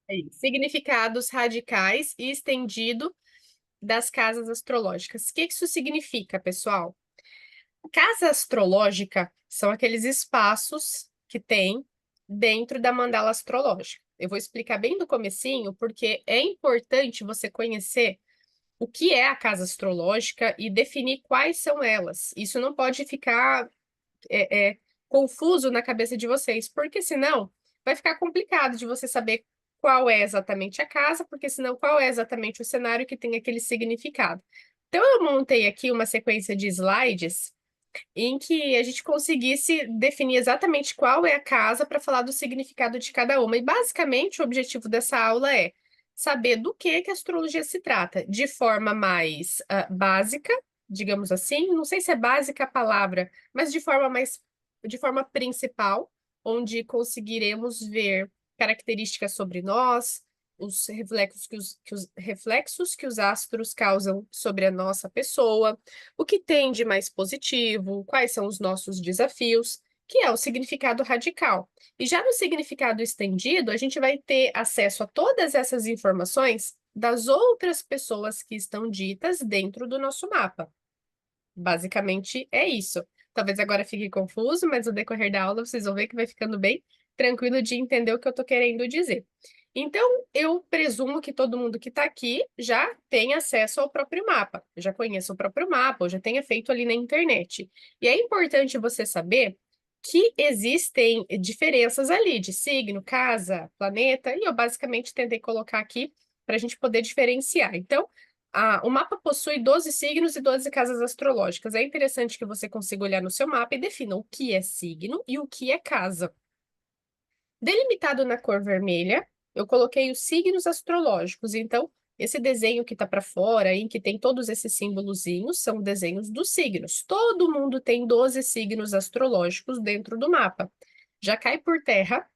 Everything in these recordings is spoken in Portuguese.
Aí, significados radicais e estendido das casas astrológicas. O que isso significa, pessoal? Casa astrológica são aqueles espaços que tem dentro da mandala astrológica. Eu vou explicar bem do comecinho, porque é importante você conhecer o que é a casa astrológica e definir quais são elas. Isso não pode ficar confuso na cabeça de vocês, porque senão vai ficar complicado de você saber qual é exatamente a casa, porque senão qual é exatamente o cenário que tem aquele significado. Então, eu montei aqui uma sequência de slides em que a gente conseguisse definir exatamente qual é a casa para falar do significado de cada uma. E basicamente o objetivo dessa aula é saber do que a astrologia se trata, de forma mais básica, digamos assim, não sei se é básica a palavra, mas de forma principal, onde conseguiremos ver características sobre nós, os reflexos os reflexos que os astros causam sobre a nossa pessoa, o que tem de mais positivo, quais são os nossos desafios, que é o significado radical. E já no significado estendido, a gente vai ter acesso a todas essas informações das outras pessoas que estão ditas dentro do nosso mapa. Basicamente é isso. Talvez agora fique confuso, mas no decorrer da aula vocês vão ver que vai ficando bem tranquilo de entender o que eu estou querendo dizer. Então, eu presumo que todo mundo que está aqui já tem acesso ao próprio mapa, já conheça o próprio mapa, ou já tenha feito ali na internet. E é importante você saber que existem diferenças ali de signo, casa, planeta, e eu basicamente tentei colocar aqui para a gente poder diferenciar. Então, o mapa possui 12 signos e 12 casas astrológicas. É interessante que você consiga olhar no seu mapa e defina o que é signo e o que é casa. Delimitado na cor vermelha, eu coloquei os signos astrológicos. Então, esse desenho que está para fora, em que tem todos esses símbolozinhos, são desenhos dos signos. Todo mundo tem 12 signos astrológicos dentro do mapa. Já cai por terra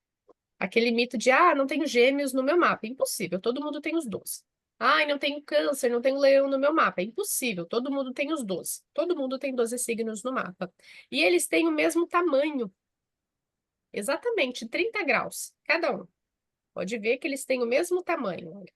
aquele mito de, não tenho gêmeos no meu mapa. Impossível, todo mundo tem os 12. Não tenho câncer, não tenho leão no meu mapa. É impossível, todo mundo tem os 12. Todo mundo tem 12 signos no mapa. E eles têm o mesmo tamanho, exatamente 30 graus, cada um. Pode ver que eles têm o mesmo tamanho, olha.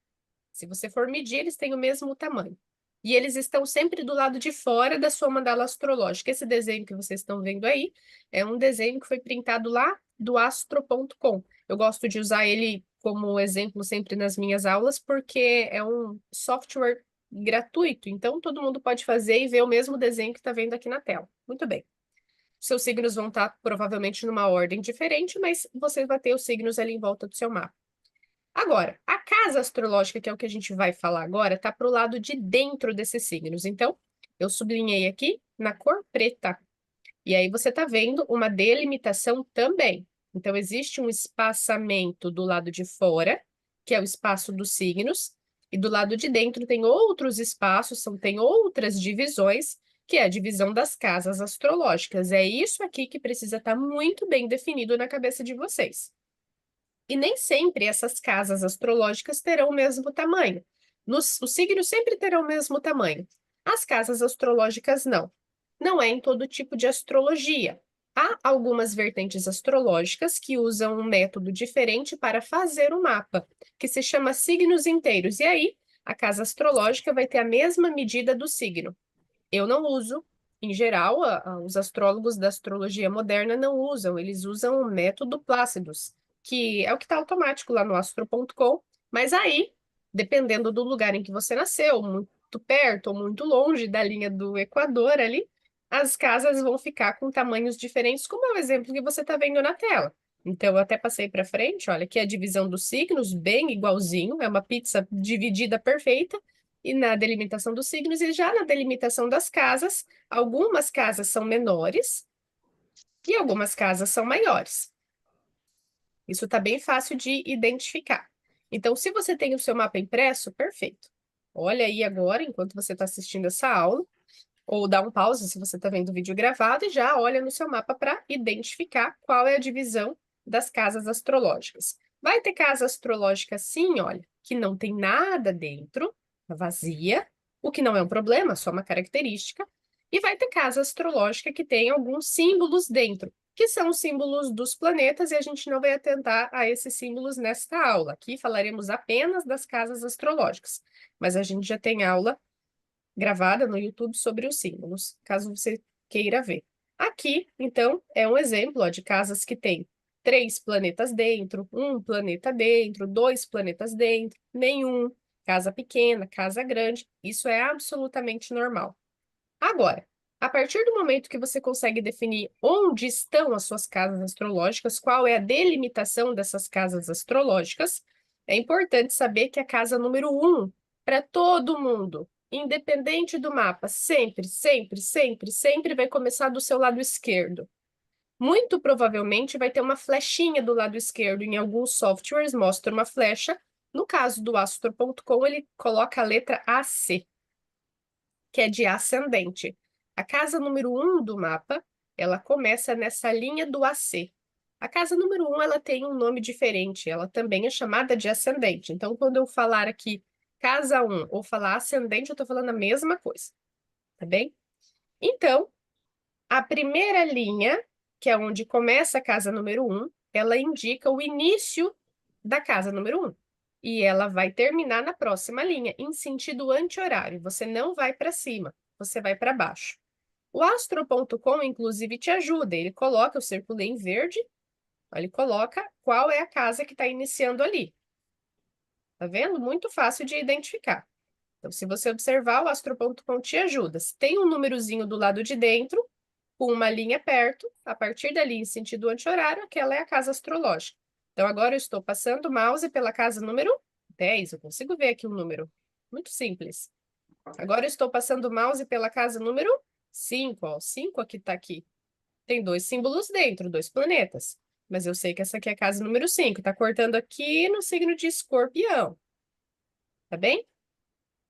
Se você for medir, eles têm o mesmo tamanho. E eles estão sempre do lado de fora da sua mandala astrológica. Esse desenho que vocês estão vendo aí é um desenho que foi printado lá do astro.com. Eu gosto de usar ele como exemplo sempre nas minhas aulas, porque é um software gratuito. Então, todo mundo pode fazer e ver o mesmo desenho que está vendo aqui na tela. Muito bem. Seus signos vão estar provavelmente numa ordem diferente, mas você vai ter os signos ali em volta do seu mapa. Agora, a casa astrológica, que é o que a gente vai falar agora, está para o lado de dentro desses signos. Então, eu sublinhei aqui na cor preta. E aí você está vendo uma delimitação também. Então, existe um espaçamento do lado de fora, que é o espaço dos signos, e do lado de dentro tem outros espaços, tem outras divisões, que é a divisão das casas astrológicas. É isso aqui que precisa estar muito bem definido na cabeça de vocês. E nem sempre essas casas astrológicas terão o mesmo tamanho. Os signos sempre terão o mesmo tamanho. As casas astrológicas não. Não é em todo tipo de astrologia. Há algumas vertentes astrológicas que usam um método diferente para fazer o mapa, que se chama signos inteiros. E aí, a casa astrológica vai ter a mesma medida do signo. Eu não uso. Em geral, os astrólogos da astrologia moderna não usam, eles usam o método Plácidos, que é o que está automático lá no astro.com, mas aí, dependendo do lugar em que você nasceu, muito perto ou muito longe da linha do Equador ali, as casas vão ficar com tamanhos diferentes, como é o exemplo que você está vendo na tela. Então, eu até passei para frente, olha, aqui é a divisão dos signos, bem igualzinho, é uma pizza dividida perfeita, e na delimitação dos signos, e já na delimitação das casas, algumas casas são menores e algumas casas são maiores. Isso está bem fácil de identificar. Então, se você tem o seu mapa impresso, perfeito. Olha aí agora, enquanto você está assistindo essa aula, ou dá um pause se você está vendo o vídeo gravado, e já olha no seu mapa para identificar qual é a divisão das casas astrológicas. Vai ter casa astrológica, sim, olha, que não tem nada dentro, vazia, o que não é um problema, só uma característica. E vai ter casa astrológica que tem alguns símbolos dentro, que são os símbolos dos planetas, e a gente não vai atentar a esses símbolos nesta aula. Aqui falaremos apenas das casas astrológicas, mas a gente já tem aula gravada no YouTube sobre os símbolos, caso você queira ver. Aqui, então, é um exemplo, ó, de casas que tem 3 planetas dentro, 1 planeta dentro, 2 planetas dentro, nenhum, casa pequena, casa grande, isso é absolutamente normal. Agora, a partir do momento que você consegue definir onde estão as suas casas astrológicas, qual é a delimitação dessas casas astrológicas, é importante saber que a casa número 1, para todo mundo, independente do mapa, sempre, sempre, sempre, sempre vai começar do seu lado esquerdo. Muito provavelmente vai ter uma flechinha do lado esquerdo. Em alguns softwares mostra uma flecha. No caso do Astro.com, ele coloca a letra AC, que é de ascendente. A casa número 1 do mapa, ela começa nessa linha do AC. A casa número 1, ela tem um nome diferente, ela também é chamada de ascendente. Então, quando eu falar aqui casa 1 ou falar ascendente, eu estou falando a mesma coisa, tá bem? Então, a primeira linha, que é onde começa a casa número 1, ela indica o início da casa número 1. E ela vai terminar na próxima linha, em sentido anti-horário. Você não vai para cima, você vai para baixo. O Astro.com, inclusive, te ajuda. Ele coloca, eu circulei em verde, ele coloca qual é a casa que está iniciando ali. Tá vendo? Muito fácil de identificar. Então, se você observar, o Astro.com te ajuda. Se tem um númerozinho do lado de dentro, com uma linha perto, a partir dali, em sentido anti-horário, aquela é a casa astrológica. Então, agora eu estou passando o mouse pela casa número 10. Eu consigo ver aqui o número. Muito simples. Agora eu estou passando o mouse pela casa número 5. Ó, o 5 aqui está aqui. Tem 2 símbolos dentro, 2 planetas. Mas eu sei que essa aqui é a casa número 5. Está cortando aqui no signo de Escorpião. Tá bem?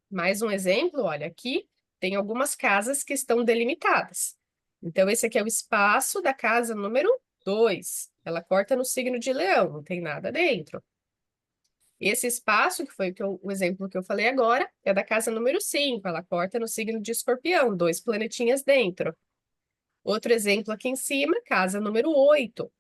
Mais um exemplo, olha, aqui tem algumas casas que estão delimitadas. Então, esse aqui é o espaço da casa número 2. Ela corta no signo de Leão, não tem nada dentro. Esse espaço, que foi o exemplo que eu falei agora, é da casa número 5. Ela corta no signo de Escorpião, 2 planetinhas dentro. Outro exemplo aqui em cima, casa número 8.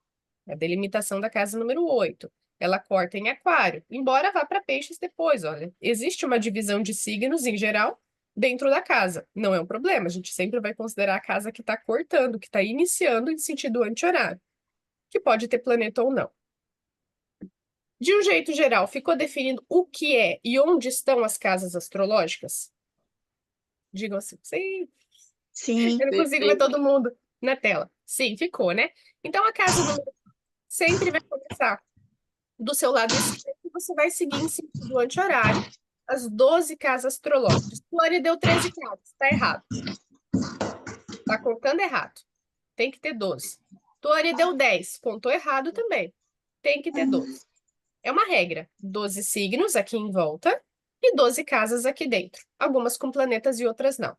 A delimitação da casa número 8. Ela corta em Aquário, embora vá para Peixes depois, olha. Existe uma divisão de signos em geral dentro da casa. Não é um problema, a gente sempre vai considerar a casa que está cortando, que está iniciando em sentido anti-horário, que pode ter planeta ou não. De um jeito geral, ficou definido o que é e onde estão as casas astrológicas? Digam assim, sim. Sim, Eu não consigo ver perfeito. todo mundo na tela. Sim, ficou, né? Então, a casa número sempre vai começar do seu lado esquerdo, você vai seguir em sentido anti-horário as 12 casas astrológicas. Flori deu 13 casas, está errado. Está contando errado. Tem que ter 12. Tori deu 10, contou errado também. Tem que ter 12. É uma regra. 12 signos aqui em volta e 12 casas aqui dentro. Algumas com planetas e outras não.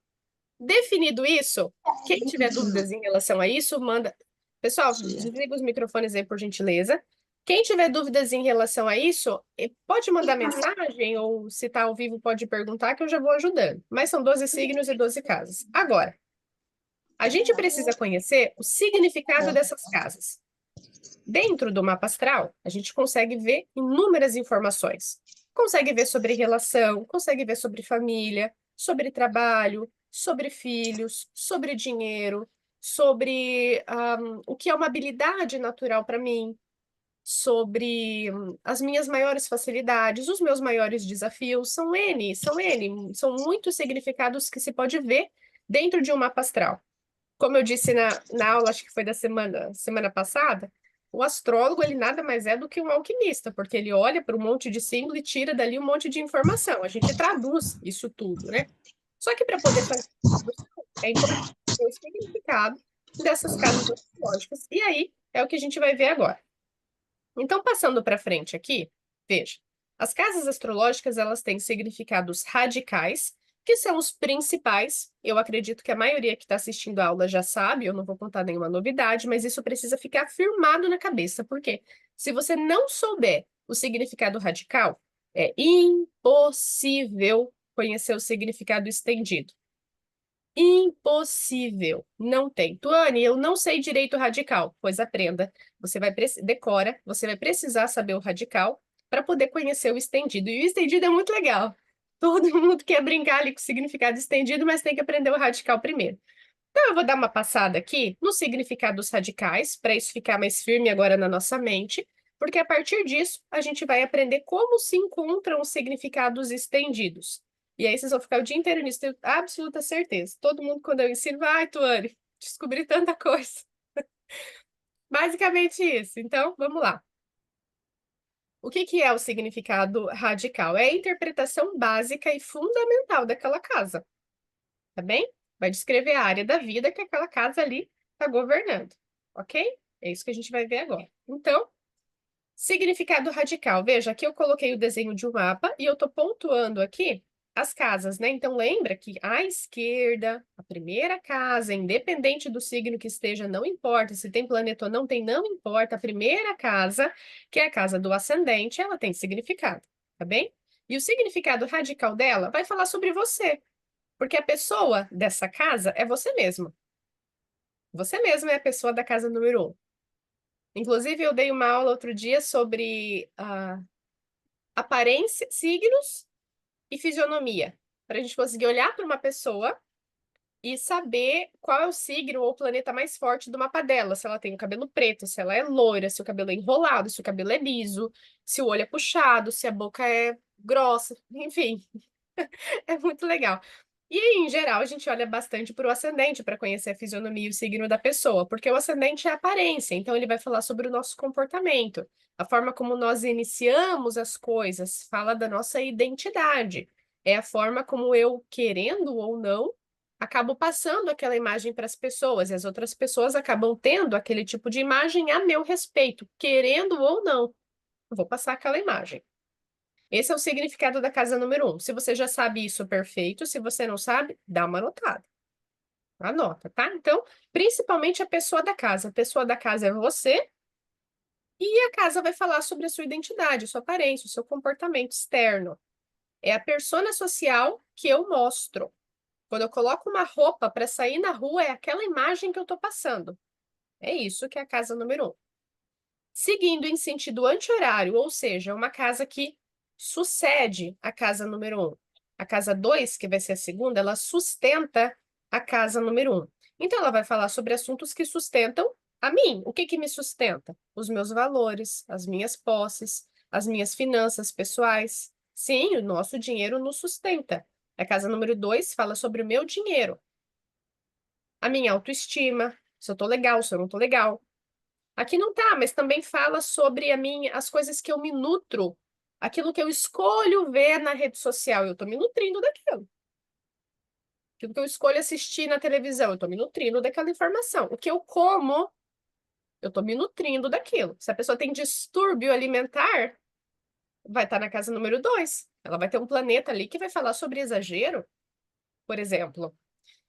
Definido isso, quem tiver dúvidas em relação a isso, manda. Pessoal, desliga os microfones aí, por gentileza. Quem tiver dúvidas em relação a isso, pode mandar mensagem ou se está ao vivo pode perguntar que eu já vou ajudando. Mas são 12 signos e 12 casas. Agora, a gente precisa conhecer o significado dessas casas. Dentro do mapa astral, a gente consegue ver inúmeras informações. Consegue ver sobre relação, consegue ver sobre família, sobre trabalho, sobre filhos, sobre dinheiro, sobre o que é uma habilidade natural para mim, sobre as minhas maiores facilidades, os meus maiores desafios. São muitos significados que se pode ver dentro de um mapa astral. Como eu disse na aula, acho que foi da semana passada, o astrólogo, ele nada mais é do que um alquimista, porque ele olha para um monte de símbolo e tira dali um monte de informação. A gente traduz isso tudo, né? Só que para poder fazer isso, é importante ter o significado dessas casas astrológicas. E aí é o que a gente vai ver agora. Então, passando para frente aqui, veja. As casas astrológicas, elas têm significados radicais, que são os principais. Eu acredito que a maioria que está assistindo a aula já sabe, eu não vou contar nenhuma novidade, mas isso precisa ficar firmado na cabeça, porque se você não souber o significado radical, é impossível conhecer o significado estendido. Impossível. Não tem. Tuane, eu não sei direito radical. Pois aprenda. Decora, você vai precisar saber o radical para poder conhecer o estendido. E o estendido é muito legal. Todo mundo quer brincar ali com o significado estendido, mas tem que aprender o radical primeiro. Então, eu vou dar uma passada aqui nos significados radicais, para isso ficar mais firme agora na nossa mente, porque a partir disso a gente vai aprender como se encontram os significados estendidos. E aí vocês vão ficar o dia inteiro nisso, tenho absoluta certeza. Todo mundo, quando eu ensino, vai, ai, Tuane, descobri tanta coisa. Basicamente isso. Então, vamos lá. O que que é o significado radical? É a interpretação básica e fundamental daquela casa, tá bem? Vai descrever a área da vida que aquela casa ali está governando, ok? É isso que a gente vai ver agora. Então, significado radical. Veja, aqui eu coloquei o desenho de um mapa e eu estou pontuando aqui as casas, né? Então, lembra que à esquerda, a primeira casa, independente do signo que esteja, não importa se tem planeta ou não tem, não importa. A primeira casa, que é a casa do ascendente, ela tem significado, tá bem? E o significado radical dela vai falar sobre você. Porque a pessoa dessa casa é você mesmo. Você mesmo é a pessoa da casa número um. Inclusive, eu dei uma aula outro dia sobre aparência, signos e fisionomia. Para a gente conseguir olhar para uma pessoa e saber qual é o signo ou o planeta mais forte do mapa dela. Se ela tem o cabelo preto, se ela é loira, se o cabelo é enrolado, se o cabelo é liso, se o olho é puxado, se a boca é grossa, enfim. É muito legal. E, em geral, a gente olha bastante para o ascendente para conhecer a fisionomia e o signo da pessoa, porque o ascendente é a aparência, então ele vai falar sobre o nosso comportamento, a forma como nós iniciamos as coisas, fala da nossa identidade. É a forma como eu, querendo ou não, acabo passando aquela imagem para as pessoas, e as outras pessoas acabam tendo aquele tipo de imagem a meu respeito, querendo ou não. Eu vou passar aquela imagem. Esse é o significado da casa número um. Se você já sabe isso, perfeito. Se você não sabe, dá uma anotada. Anota, tá? Então, principalmente a pessoa da casa. A pessoa da casa é você e a casa vai falar sobre a sua identidade, sua aparência, o seu comportamento externo. É a persona social que eu mostro. Quando eu coloco uma roupa para sair na rua, é aquela imagem que eu estou passando. É isso que é a casa número um. Seguindo em sentido anti-horário, ou seja, uma casa que sucede a casa número um. A casa 2, que vai ser a segunda, ela sustenta a casa número um. Então, ela vai falar sobre assuntos que sustentam a mim. O que que me sustenta? Os meus valores, as minhas posses, as minhas finanças pessoais. Sim, o nosso dinheiro nos sustenta. A casa número 2 fala sobre o meu dinheiro, a minha autoestima, se eu tô legal, se eu não tô legal. Aqui não tá, mas também fala sobre as coisas que eu me nutro, aquilo que eu escolho ver na rede social, eu estou me nutrindo daquilo. Aquilo que eu escolho assistir na televisão, eu estou me nutrindo daquela informação. O que eu como, eu estou me nutrindo daquilo. Se a pessoa tem distúrbio alimentar, vai estar na casa número 2. Ela vai ter um planeta ali que vai falar sobre exagero, por exemplo.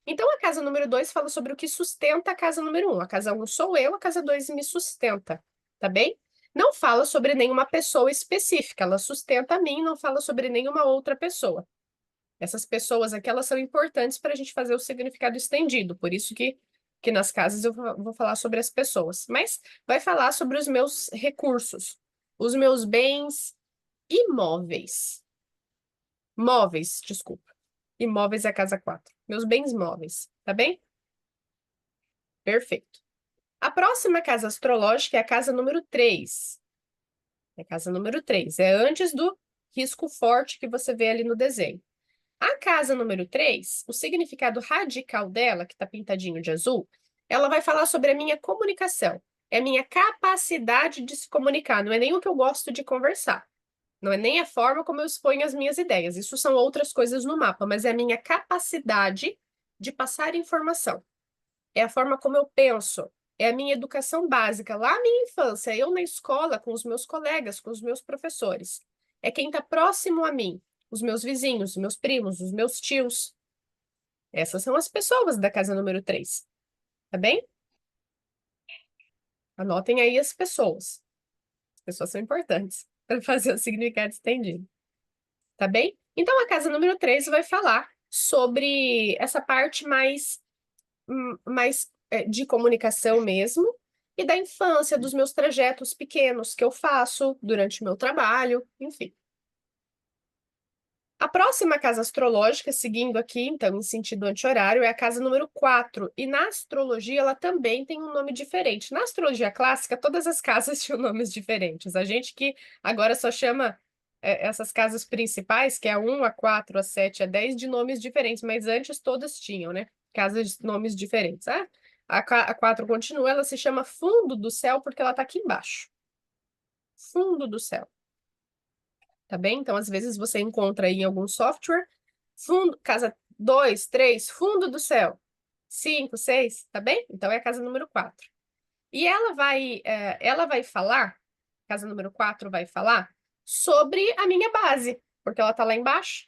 Então, a casa número 2 fala sobre o que sustenta a casa número um. A casa um sou eu, a casa 2 me sustenta, tá bem? Não fala sobre nenhuma pessoa específica, ela sustenta a mim, não fala sobre nenhuma outra pessoa. Essas pessoas aqui, elas são importantes para a gente fazer o significado estendido, por isso que nas casas eu vou falar sobre as pessoas. Mas vai falar sobre os meus recursos, os meus bens imóveis. Móveis, desculpa. Imóveis é a casa 4. Meus bens móveis, tá bem? Perfeito. A próxima casa astrológica é a casa número 3. É a casa número 3. É antes do risco forte que você vê ali no desenho. A casa número 3, o significado radical dela, que está pintadinho de azul, ela vai falar sobre a minha comunicação. É a minha capacidade de se comunicar. Não é nem o que eu gosto de conversar. Não é nem a forma como eu exponho as minhas ideias. Isso são outras coisas no mapa, mas é a minha capacidade de passar informação. É a forma como eu penso, é a minha educação básica, lá na minha infância, eu na escola, com os meus colegas, com os meus professores. É quem está próximo a mim, os meus vizinhos, os meus primos, os meus tios. Essas são as pessoas da casa número 3, tá bem? Anotem aí as pessoas. As pessoas são importantes para fazer o significado estendido, tá bem? Então, a casa número 3 vai falar sobre essa parte mais de comunicação mesmo, e da infância, dos meus trajetos pequenos que eu faço durante o meu trabalho, enfim. A próxima casa astrológica, seguindo aqui, então, em sentido anti-horário, é a casa número 4. E na astrologia, ela também tem um nome diferente. Na astrologia clássica, todas as casas tinham nomes diferentes. A gente que agora só chama essas casas principais, que é a 1, a 4, a 7, a 10, de nomes diferentes, mas antes todas tinham, né? Casas de nomes diferentes. A 4 continua, ela se chama Fundo do Céu porque ela está aqui embaixo. Fundo do Céu. Tá bem? Então, às vezes, você encontra aí em algum software, fundo, casa 2, 3, fundo do céu, 5, 6, tá bem? Então, é a casa número 4. E ela vai falar, casa número 4 vai falar sobre a minha base, porque ela tá lá embaixo.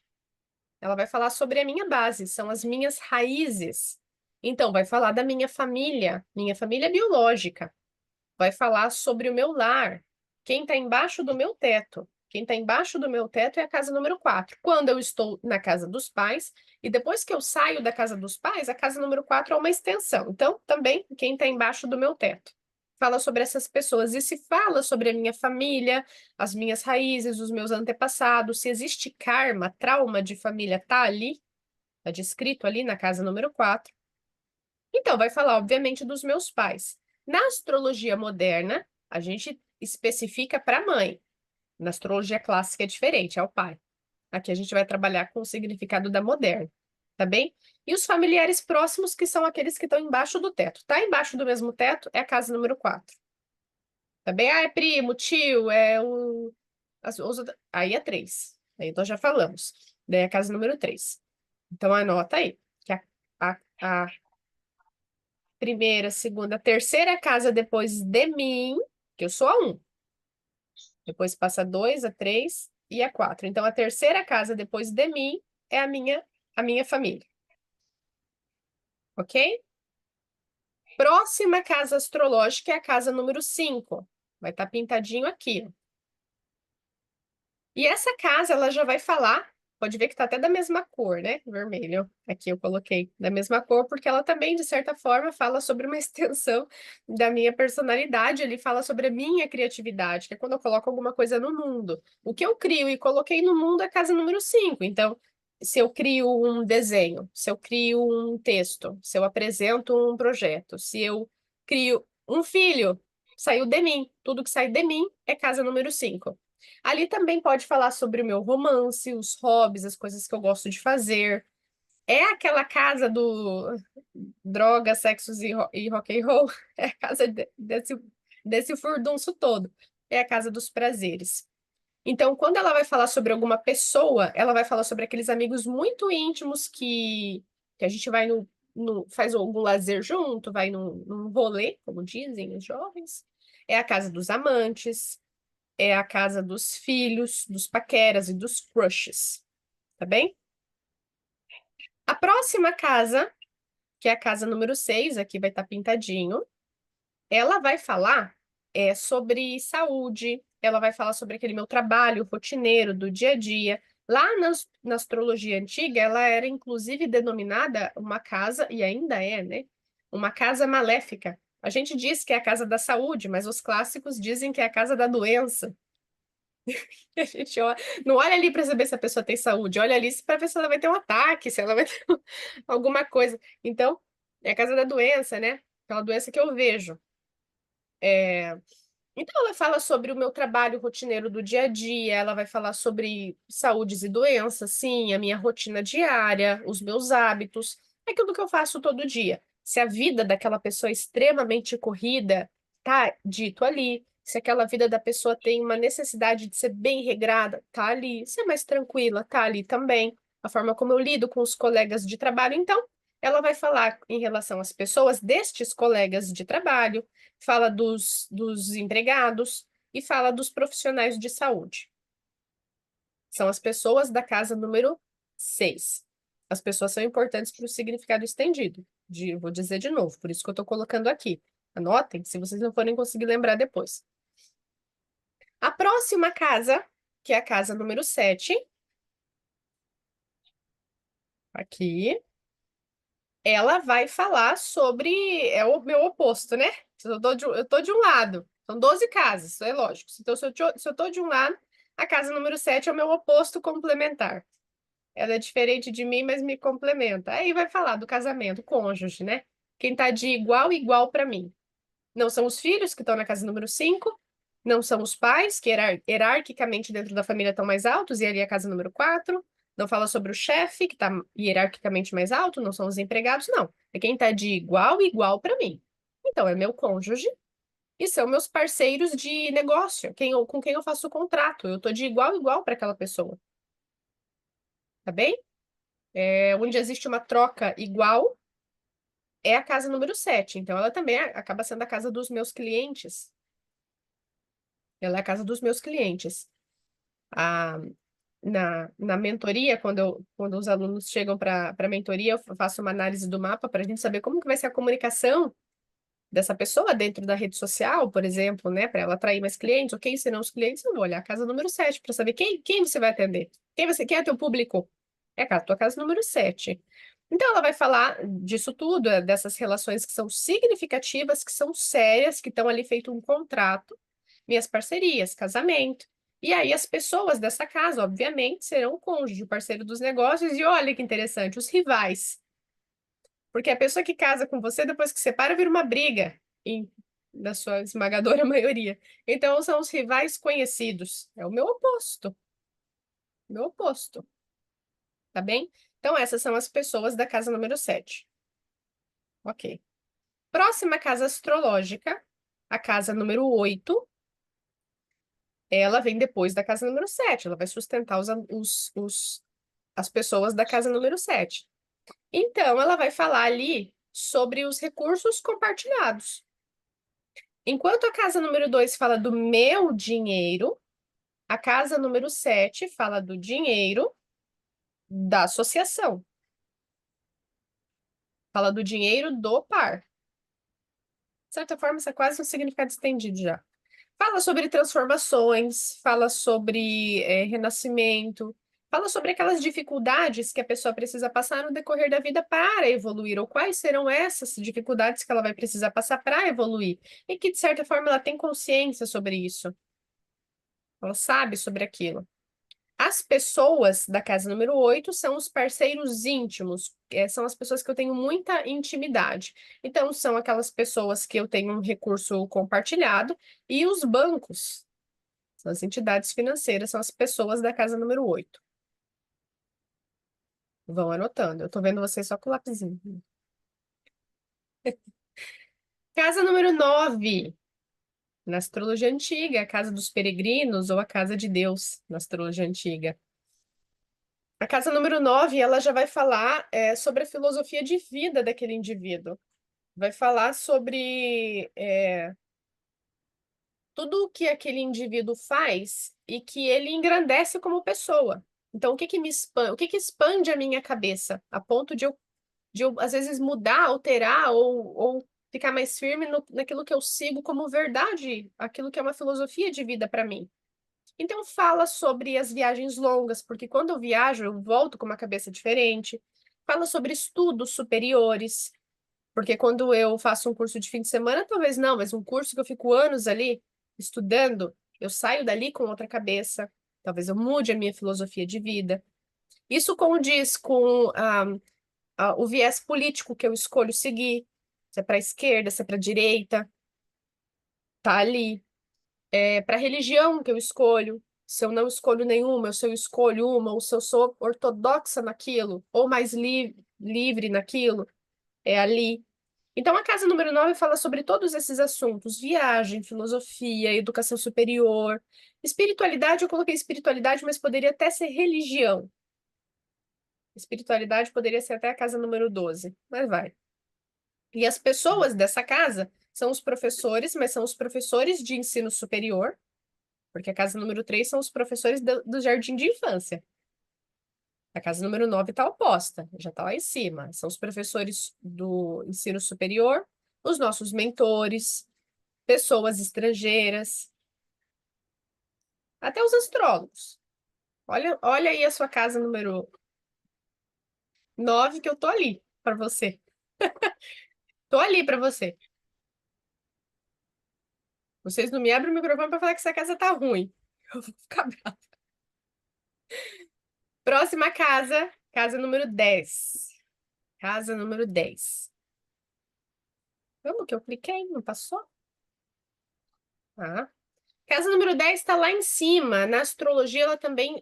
Ela vai falar sobre a minha base, são as minhas raízes. Então, vai falar da minha família biológica. Vai falar sobre o meu lar, quem está embaixo do meu teto. Quem está embaixo do meu teto é a casa número 4. Quando eu estou na casa dos pais, e depois que eu saio da casa dos pais, a casa número 4 é uma extensão. Então, também, quem está embaixo do meu teto. Fala sobre essas pessoas. E se fala sobre a minha família, as minhas raízes, os meus antepassados, se existe karma, trauma de família, tá ali, tá descrito ali na casa número 4. Então, vai falar, obviamente, dos meus pais. Na astrologia moderna, a gente especifica para a mãe. Na astrologia clássica é diferente, é o pai. Aqui a gente vai trabalhar com o significado da moderna, tá bem? E os familiares próximos, que são aqueles que estão embaixo do teto. Tá embaixo do mesmo teto é a casa número 4. Tá bem? Ah, é primo, tio, é o. Aí é 3. Aí nós já falamos. Daí é a casa número 3. Então anota aí, que a primeira, segunda, terceira casa depois de mim, que eu sou a 1. Depois passa a 2, a 3 e a 4. Então, a terceira casa depois de mim é a minha família. Ok? Próxima casa astrológica é a casa número 5. Vai estar pintadinho aqui, ó. E essa casa, ela já vai falar, pode ver que tá até da mesma cor, né? Vermelho. Aqui eu coloquei da mesma cor, porque ela também, de certa forma, fala sobre uma extensão da minha personalidade. Ele fala sobre a minha criatividade, que é quando eu coloco alguma coisa no mundo. O que eu crio e coloquei no mundo é casa número 5. Então, se eu crio um desenho, se eu crio um texto, se eu apresento um projeto, se eu crio um filho, saiu de mim. Tudo que sai de mim é casa número 5. Ali também pode falar sobre o meu romance, os hobbies, as coisas que eu gosto de fazer. É aquela casa do droga, sexos e rock and roll. É a casa desse furdunço todo. É a casa dos prazeres. Então, quando ela vai falar sobre alguma pessoa, ela vai falar sobre aqueles amigos muito íntimos que a gente vai faz algum lazer junto, vai num rolê, como dizem os jovens. É a casa dos amantes, é a casa dos filhos, dos paqueras e dos crushes, tá bem? A próxima casa, que é a casa número 6, aqui vai estar pintadinho, ela vai falar sobre saúde, ela vai falar sobre aquele meu trabalho rotineiro do dia a dia. Lá na astrologia antiga, ela era inclusive denominada uma casa, e ainda é, né? Uma casa maléfica. A gente diz que é a casa da saúde, mas os clássicos dizem que é a casa da doença. A gente não olha ali para saber se a pessoa tem saúde, olha ali para ver se ela vai ter um ataque, se ela vai ter alguma coisa. Então, é a casa da doença, né? Aquela doença que eu vejo. Então, ela fala sobre o meu trabalho rotineiro do dia a dia, ela vai falar sobre saúdes e doenças, sim, a minha rotina diária, os meus hábitos, aquilo que eu faço todo dia. Se a vida daquela pessoa é extremamente corrida, tá dito ali. Se aquela vida da pessoa tem uma necessidade de ser bem regrada, tá ali. Se é mais tranquila, tá ali também. A forma como eu lido com os colegas de trabalho, então, ela vai falar em relação às pessoas destes colegas de trabalho, fala dos empregados e fala dos profissionais de saúde. São as pessoas da casa número 6. As pessoas são importantes para o significado estendido. Vou dizer de novo, por isso que eu estou colocando aqui. Anotem, se vocês não forem conseguir lembrar depois. A próxima casa, que é a casa número 7, aqui, ela vai falar sobre, é o meu oposto, né? Eu tô de um lado, são 12 casas, isso é lógico. Então, se eu tô de um lado, a casa número 7 é o meu oposto complementar. Ela é diferente de mim, mas me complementa. Aí vai falar do casamento, cônjuge, né? Quem tá de igual igual para mim. Não são os filhos, que estão na casa número 5. Não são os pais, que hierarquicamente dentro da família estão mais altos, e ali é a casa número 4. Não fala sobre o chefe, que está hierarquicamente mais alto, não são os empregados, não. É quem está de igual igual para mim. Então, é meu cônjuge e são meus parceiros de negócio, com quem eu faço o contrato. Eu estou de igual igual para aquela pessoa, tá bem? Onde existe uma troca igual é a casa número 7. Então, ela também acaba sendo a casa dos meus clientes. Ela é a casa dos meus clientes. A, na mentoria, quando os alunos chegam para a mentoria, eu faço uma análise do mapa para a gente saber como que vai ser a comunicação dessa pessoa dentro da rede social, por exemplo, né? Para ela atrair mais clientes, ou quem serão os clientes, eu vou olhar a casa número 7 para saber quem você vai atender. Quem é teu público? É a tua casa número 7. Então, ela vai falar disso tudo, dessas relações que são significativas, que são sérias, que estão ali feito um contrato, minhas parcerias, casamento. E aí, as pessoas dessa casa, obviamente, serão o cônjuge, o parceiro dos negócios, e olha que interessante, os rivais. Porque a pessoa que casa com você, depois que separa, vira uma briga, na sua esmagadora maioria. Então, são os rivais conhecidos. É o meu oposto. Meu oposto. Tá bem? Então, essas são as pessoas da casa número 7. Ok. Próxima casa astrológica, a casa número 8. Ela vem depois da casa número 7. Ela vai sustentar as pessoas da casa número 7. Então, ela vai falar ali sobre os recursos compartilhados. Enquanto a casa número 2 fala do meu dinheiro, a casa número 7 fala do dinheiro da associação. Fala do dinheiro do par. De certa forma, isso é quase um significado estendido já. Fala sobre transformações, fala sobre renascimento, fala sobre aquelas dificuldades que a pessoa precisa passar no decorrer da vida para evoluir, ou quais serão essas dificuldades que ela vai precisar passar para evoluir, e que, de certa forma, ela tem consciência sobre isso, ela sabe sobre aquilo. As pessoas da casa número 8 são os parceiros íntimos, são as pessoas que eu tenho muita intimidade. Então, são aquelas pessoas que eu tenho um recurso compartilhado, e os bancos. São as entidades financeiras, são as pessoas da casa número 8. Vão anotando. Eu tô vendo vocês só com o lapisinho. Casa número 9. Na astrologia antiga, a casa dos peregrinos ou a casa de Deus, na astrologia antiga. A casa número 9, ela já vai falar sobre a filosofia de vida daquele indivíduo. Vai falar sobre tudo o que aquele indivíduo faz e que ele engrandece como pessoa. Então, o que que expande a minha cabeça, a ponto de eu, às vezes, mudar, alterar ou ficar mais firme naquilo que eu sigo como verdade, aquilo que é uma filosofia de vida para mim. Então, fala sobre as viagens longas, porque quando eu viajo, eu volto com uma cabeça diferente. Fala sobre estudos superiores, porque quando eu faço um curso de fim de semana, talvez não, mas um curso que eu fico anos ali estudando, eu saio dali com outra cabeça. Talvez eu mude a minha filosofia de vida. Isso condiz com o viés político que eu escolho seguir, se é para a esquerda, se é para a direita, tá ali. É para a religião que eu escolho, se eu não escolho nenhuma, se eu escolho uma, ou se eu sou ortodoxa naquilo, ou mais livre naquilo, é ali. Então, a casa número 9 fala sobre todos esses assuntos: viagem, filosofia, educação superior, espiritualidade. Eu coloquei espiritualidade, mas poderia até ser religião. Espiritualidade poderia ser até a casa número 12, mas vai. E as pessoas dessa casa são os professores, mas são os professores de ensino superior, porque a casa número 3 são os professores do jardim de infância. A casa número 9 está oposta, já está lá em cima. São os professores do ensino superior, os nossos mentores, pessoas estrangeiras, até os astrólogos. Olha aí a sua casa número. 9 que eu tô ali pra você. Tô ali pra você. Vocês não me abrem o microfone pra falar que essa casa tá ruim. Eu vou ficar brava. Próxima casa, casa número 10. Casa número 10. Como que eu cliquei? Não passou? Ah. Casa número 10 está lá em cima. Na astrologia, ela também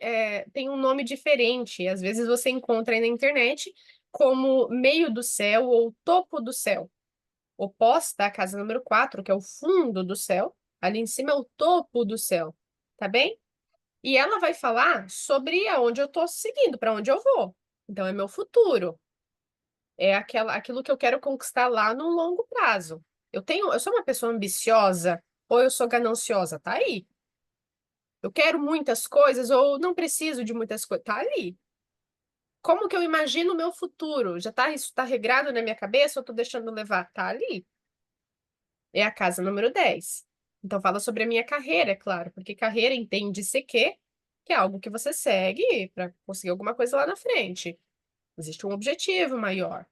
tem um nome diferente. Às vezes você encontra aí na internet como meio do céu ou topo do céu. Oposta à casa número 4, que é o fundo do céu. Ali em cima é o topo do céu. Tá bem? E ela vai falar sobre aonde eu estou seguindo, para onde eu vou. Então, é meu futuro. É aquilo que eu quero conquistar lá no longo prazo. Eu sou uma pessoa ambiciosa ou eu sou gananciosa? Tá aí. Eu quero muitas coisas ou não preciso de muitas coisas? Tá ali. Como que eu imagino o meu futuro? Isso tá regrado na minha cabeça ou eu tô deixando levar? Tá ali. É a casa número 10. Então fala sobre a minha carreira, é claro, porque carreira entende-se que é algo que você segue para conseguir alguma coisa lá na frente. Existe um objetivo maior.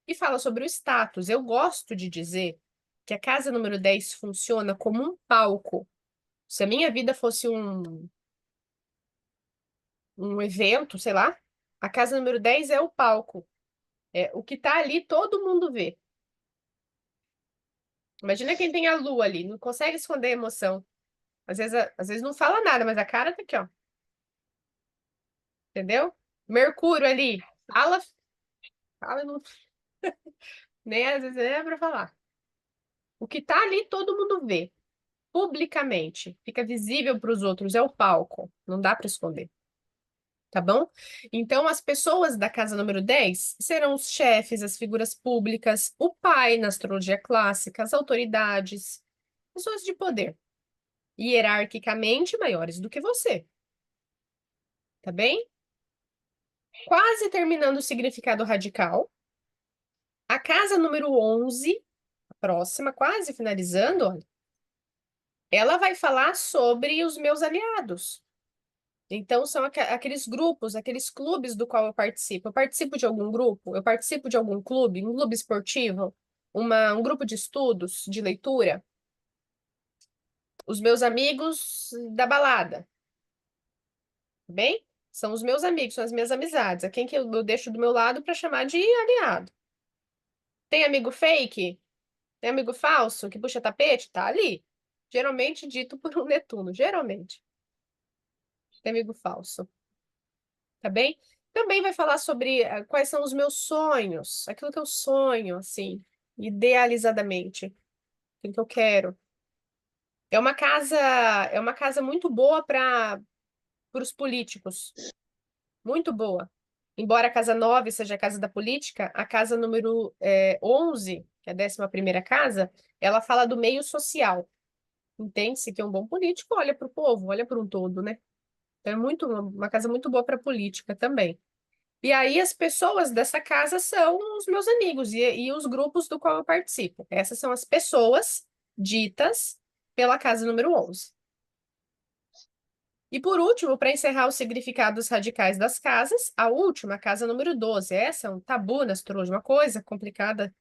E fala sobre o status. Eu gosto de dizer que a casa número 10 funciona como um palco. Se a minha vida fosse um evento, sei lá, a casa número 10 é o palco. É, o que tá ali, todo mundo vê. Imagina quem tem a lua ali, não consegue esconder a emoção. Às vezes não fala nada, mas a cara tá aqui, ó. Entendeu? Mercúrio ali, fala, fala, não, nem às vezes é pra falar. O que tá ali, todo mundo vê, publicamente. Fica visível para os outros, é o palco. Não dá para esconder. Tá bom? Então, as pessoas da casa número 10 serão os chefes, as figuras públicas, o pai na astrologia clássica, as autoridades, pessoas de poder, hierarquicamente maiores do que você, tá bem? Quase terminando o significado radical. A casa número 11, a próxima, quase finalizando, olha, ela vai falar sobre os meus aliados. Então, são aqueles grupos, aqueles clubes do qual eu participo. Eu participo de algum grupo? Eu participo de algum clube? Um clube esportivo? Um grupo de estudos, de leitura? Os meus amigos da balada, tá bem? São os meus amigos, são as minhas amizades. É quem que eu deixo do meu lado para chamar de aliado. Tem amigo fake? Tem amigo falso que puxa tapete? Tá ali. Geralmente dito por um Netuno, geralmente. Tem amigo falso. Tá bem? Também vai falar sobre quais são os meus sonhos, aquilo que eu sonho, assim, idealizadamente, aquilo que eu quero. É uma casa, é uma casa muito boa para os políticos, muito boa. Embora a casa 9 seja a casa da política, a casa número 11, que é a 11ª casa, ela fala do meio social. Entende-se que um bom político olha para o povo, olha para um todo, né? Então é uma casa muito boa para política também. E aí as pessoas dessa casa são os meus amigos e os grupos do qual eu participo. Essas são as pessoas ditas pela casa número 11. E por último, para encerrar os significados radicais das casas, a última, a casa número 12. Essa é um tabu na astrologia, uma coisa complicada.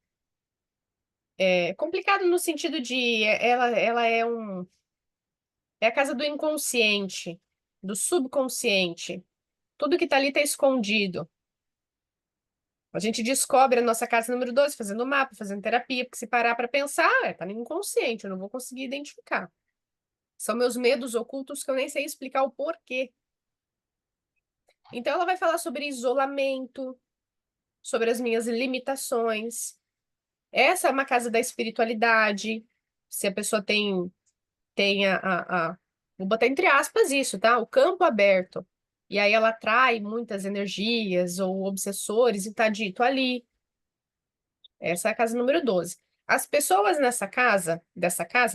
É complicado no sentido de ela é a casa do inconsciente, do subconsciente. Tudo que está ali está escondido. A gente descobre a nossa casa número 12 fazendo mapa, fazendo terapia, porque se parar para pensar, tá no inconsciente, eu não vou conseguir identificar. São meus medos ocultos que eu nem sei explicar o porquê. Então, ela vai falar sobre isolamento, sobre as minhas limitações. Essa é uma casa da espiritualidade. Se a pessoa tem vou botar entre aspas isso, tá? O campo aberto. E aí ela atrai muitas energias ou obsessores e tá dito ali. Essa é a casa número 12. As pessoas dessa casa,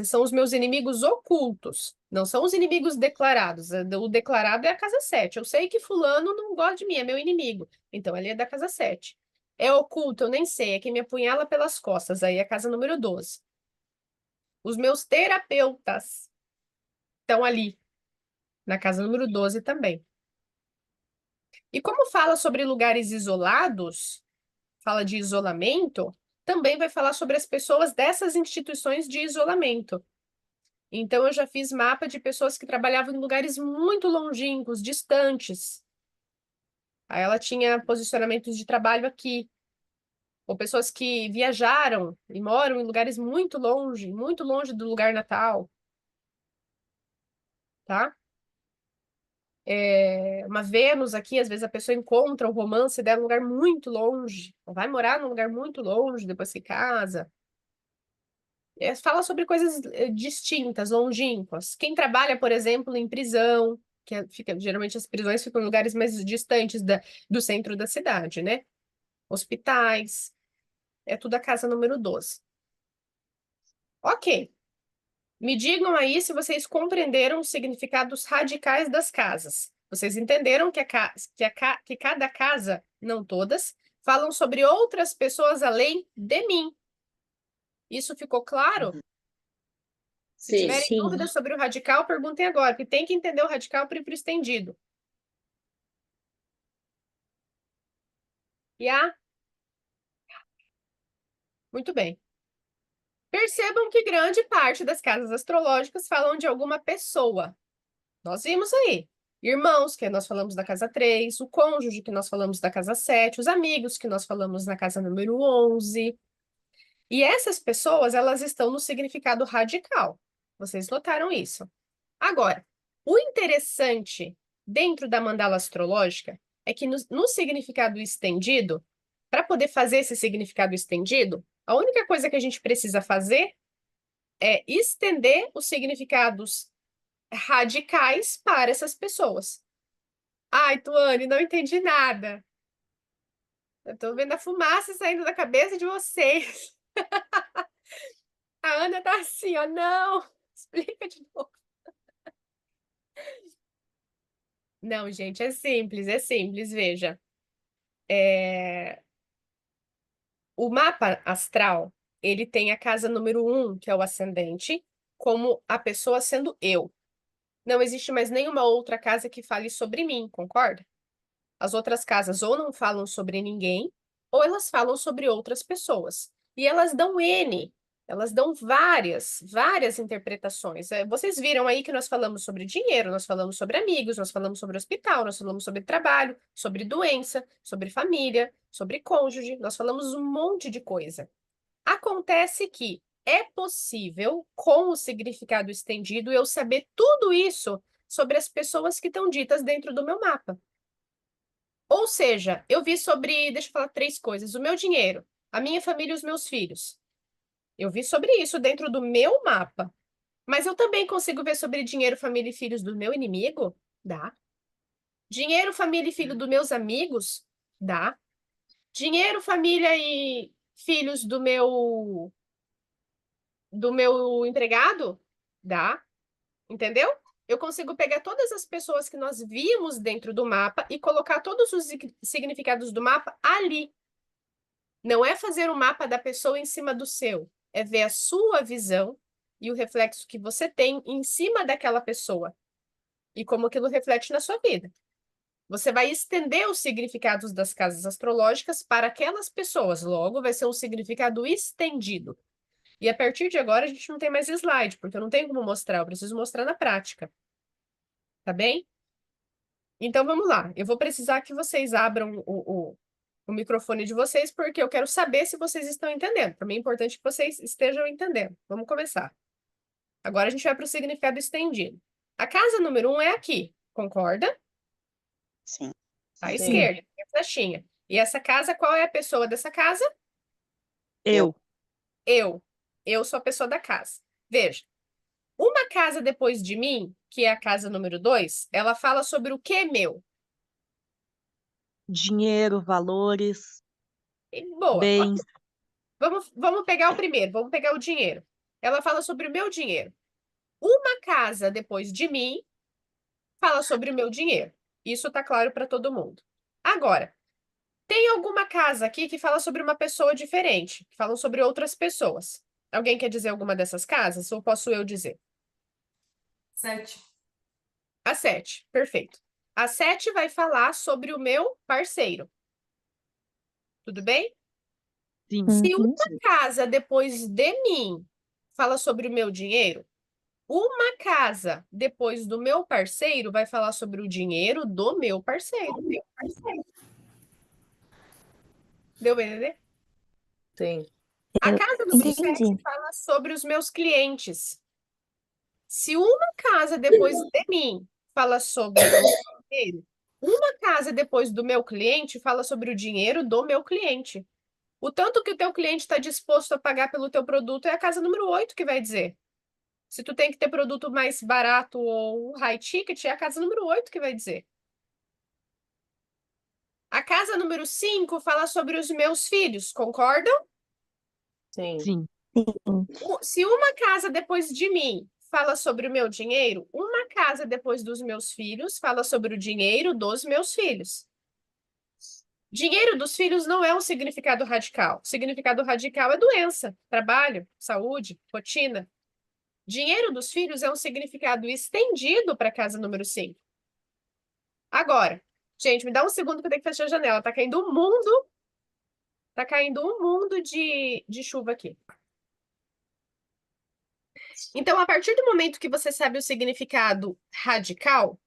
são os meus inimigos ocultos, não são os inimigos declarados. O declarado é a casa 7. Eu sei que fulano não gosta de mim, é meu inimigo. Então, ele é da casa 7. É oculto, eu nem sei, é quem me apunhala pelas costas, aí é a casa número 12. Os meus terapeutas estão ali, na casa número 12 também. E como fala sobre lugares isolados, fala de isolamento, também vai falar sobre as pessoas dessas instituições de isolamento. Então, eu já fiz mapa de pessoas que trabalhavam em lugares muito longínquos, distantes. Aí ela tinha posicionamentos de trabalho aqui. Ou pessoas que viajaram e moram em lugares muito longe do lugar natal, tá? Uma Vênus aqui, às vezes a pessoa encontra o romance dela em um lugar muito longe, vai morar num lugar muito longe depois que casa. Fala sobre coisas distintas, longínquas. Quem trabalha, por exemplo, em prisão, geralmente as prisões ficam em lugares mais distantes do centro da cidade, né? Hospitais, é tudo a casa número 12. Ok. Me digam aí se vocês compreenderam os significados radicais das casas. Vocês entenderam que cada casa, não todas, falam sobre outras pessoas além de mim. Isso ficou claro? Uhum. Se Sim. tiverem dúvidas sobre o radical, perguntem agora, porque tem que entender o radical para ir para o estendido. Muito bem. Percebam que grande parte das casas astrológicas falam de alguma pessoa. Nós vimos aí. Irmãos, que nós falamos da casa 3, o cônjuge, que nós falamos da casa 7, os amigos, que nós falamos na casa número 11. E essas pessoas, elas estão no significado radical. Vocês notaram isso? Agora, o interessante dentro da mandala astrológica é que no significado estendido, para poder fazer esse significado estendido, a única coisa que a gente precisa fazer é estender os significados radicais para essas pessoas. Ai, Tuane, não entendi nada. Eu tô vendo a fumaça saindo da cabeça de vocês. A Ana tá assim, ó, não. Explica de novo. Não, gente, é simples, veja. O mapa astral, ele tem a casa número 1, que é o ascendente, como a pessoa sendo eu. Não existe mais nenhuma outra casa que fale sobre mim, concorda? As outras casas ou não falam sobre ninguém, ou elas falam sobre outras pessoas. E elas dão N, elas dão várias interpretações. Vocês viram aí que nós falamos sobre dinheiro, nós falamos sobre amigos, nós falamos sobre hospital, nós falamos sobre trabalho, sobre doença, sobre família, sobre cônjuge, nós falamos um monte de coisa. Acontece que é possível, com o significado estendido, eu saber tudo isso sobre as pessoas que estão ditas dentro do meu mapa. Ou seja, eu vi sobre, deixa eu falar 3 coisas: o meu dinheiro, a minha família e os meus filhos. Eu vi sobre isso dentro do meu mapa. Mas eu também consigo ver sobre dinheiro, família e filhos do meu inimigo? Dá. Dinheiro, família e filho dos meus amigos? Dá. Dinheiro, família e filhos do meu empregado? Dá. Entendeu? Eu consigo pegar todas as pessoas que nós vimos dentro do mapa e colocar todos os significados do mapa ali. Não é fazer o mapa da pessoa em cima do seu, é ver a sua visão e o reflexo que você tem em cima daquela pessoa e como aquilo reflete na sua vida. Você vai estender os significados das casas astrológicas para aquelas pessoas, logo vai ser um significado estendido. E a partir de agora a gente não tem mais slide, porque eu não tenho como mostrar, eu preciso mostrar na prática. Tá bem? Então vamos lá. Eu vou precisar que vocês abram o microfone de vocês, porque eu quero saber se vocês estão entendendo. Para mim é importante que vocês estejam entendendo. Vamos começar. Agora a gente vai para o significado estendido. A casa número 1 é aqui, concorda? Sim. À Sim. esquerda, tem a flechinha. E essa casa, qual é a pessoa dessa casa? Eu. Eu. Eu sou a pessoa da casa. Veja, uma casa depois de mim, que é a casa número 2, ela fala sobre o que meu? Dinheiro, valores, Boa, ok. bens. Vamos pegar o primeiro, vamos pegar o dinheiro. Ela fala sobre o meu dinheiro. Uma casa depois de mim fala sobre o meu dinheiro. Isso tá claro para todo mundo. Agora, tem alguma casa aqui que fala sobre uma pessoa diferente, que falam sobre outras pessoas. Alguém quer dizer alguma dessas casas? Ou posso eu dizer? 7. A 7, perfeito. A 7 vai falar sobre o meu parceiro. Tudo bem? Sim. Se Uhum. uma casa depois de mim fala sobre o meu dinheiro, uma casa depois do meu parceiro vai falar sobre o dinheiro do meu parceiro. Deu pra entender? Sim. A Eu casa número 7 entendi. fala sobre os meus clientes. Se uma casa depois de mim fala sobre o dinheiro, uma casa depois do meu cliente fala sobre o dinheiro do meu cliente. O tanto que o teu cliente está disposto a pagar pelo teu produto é a casa número 8 que vai dizer. Se tu tem que ter produto mais barato ou high ticket, é a casa número 8 que vai dizer. A casa número 5 fala sobre os meus filhos, concordam? Sim. Sim. Sim. Se uma casa depois de mim fala sobre o meu dinheiro, uma casa depois dos meus filhos fala sobre o dinheiro dos meus filhos. Dinheiro dos filhos não é um significado radical. O significado radical é doença, trabalho, saúde, rotina. Dinheiro dos filhos é um significado estendido para a casa número 5. Agora, gente, me dá um segundo que eu tenho que fechar a janela. Tá caindo um mundo. Tá caindo um mundo de chuva aqui. Então, a partir do momento que você sabe o significado radical,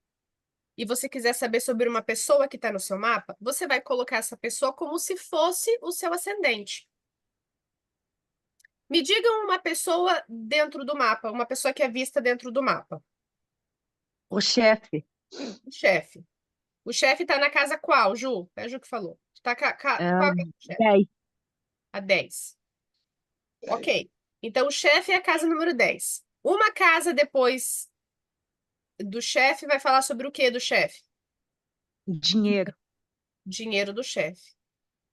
e você quiser saber sobre uma pessoa que está no seu mapa, você vai colocar essa pessoa como se fosse o seu ascendente. Me digam uma pessoa dentro do mapa, uma pessoa que é vista dentro do mapa. O chefe. O chefe. O chefe está na casa qual, Ju? É a Ju que falou. Tá qual que é o chefe? 10. A 10. Ok. Então, o chefe é a casa número 10. Uma casa depois do chefe vai falar sobre o que do chefe? Dinheiro. Dinheiro do chefe.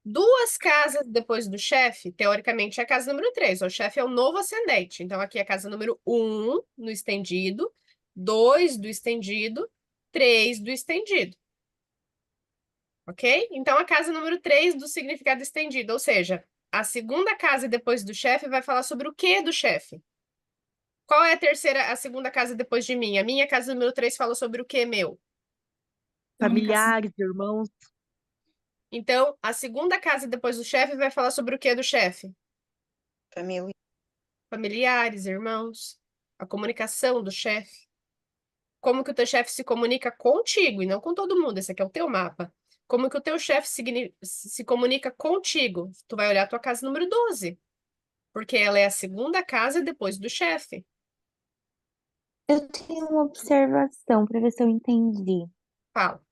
Duas casas depois do chefe, teoricamente, é a casa número 3. O chefe é o novo ascendente. Então, aqui é a casa número 1 no estendido, 2 do estendido, 3 do estendido. Ok? Então, a casa número 3 do significado estendido. Ou seja, a segunda casa depois do chefe vai falar sobre o que do chefe? Qual é a terceira, a segunda casa depois de mim? A minha casa número 3 fala sobre o que meu? Familiares, irmãos. Então, a segunda casa depois do chefe vai falar sobre o que do chefe? Família. Familiares, irmãos, a comunicação do chefe. Como que o teu chefe se comunica contigo e não com todo mundo? Esse aqui é o teu mapa. Como que o teu chefe se comunica contigo? Tu vai olhar a tua casa número 12, porque ela é a segunda casa depois do chefe. Eu tenho uma observação para ver se eu entendi. Fala.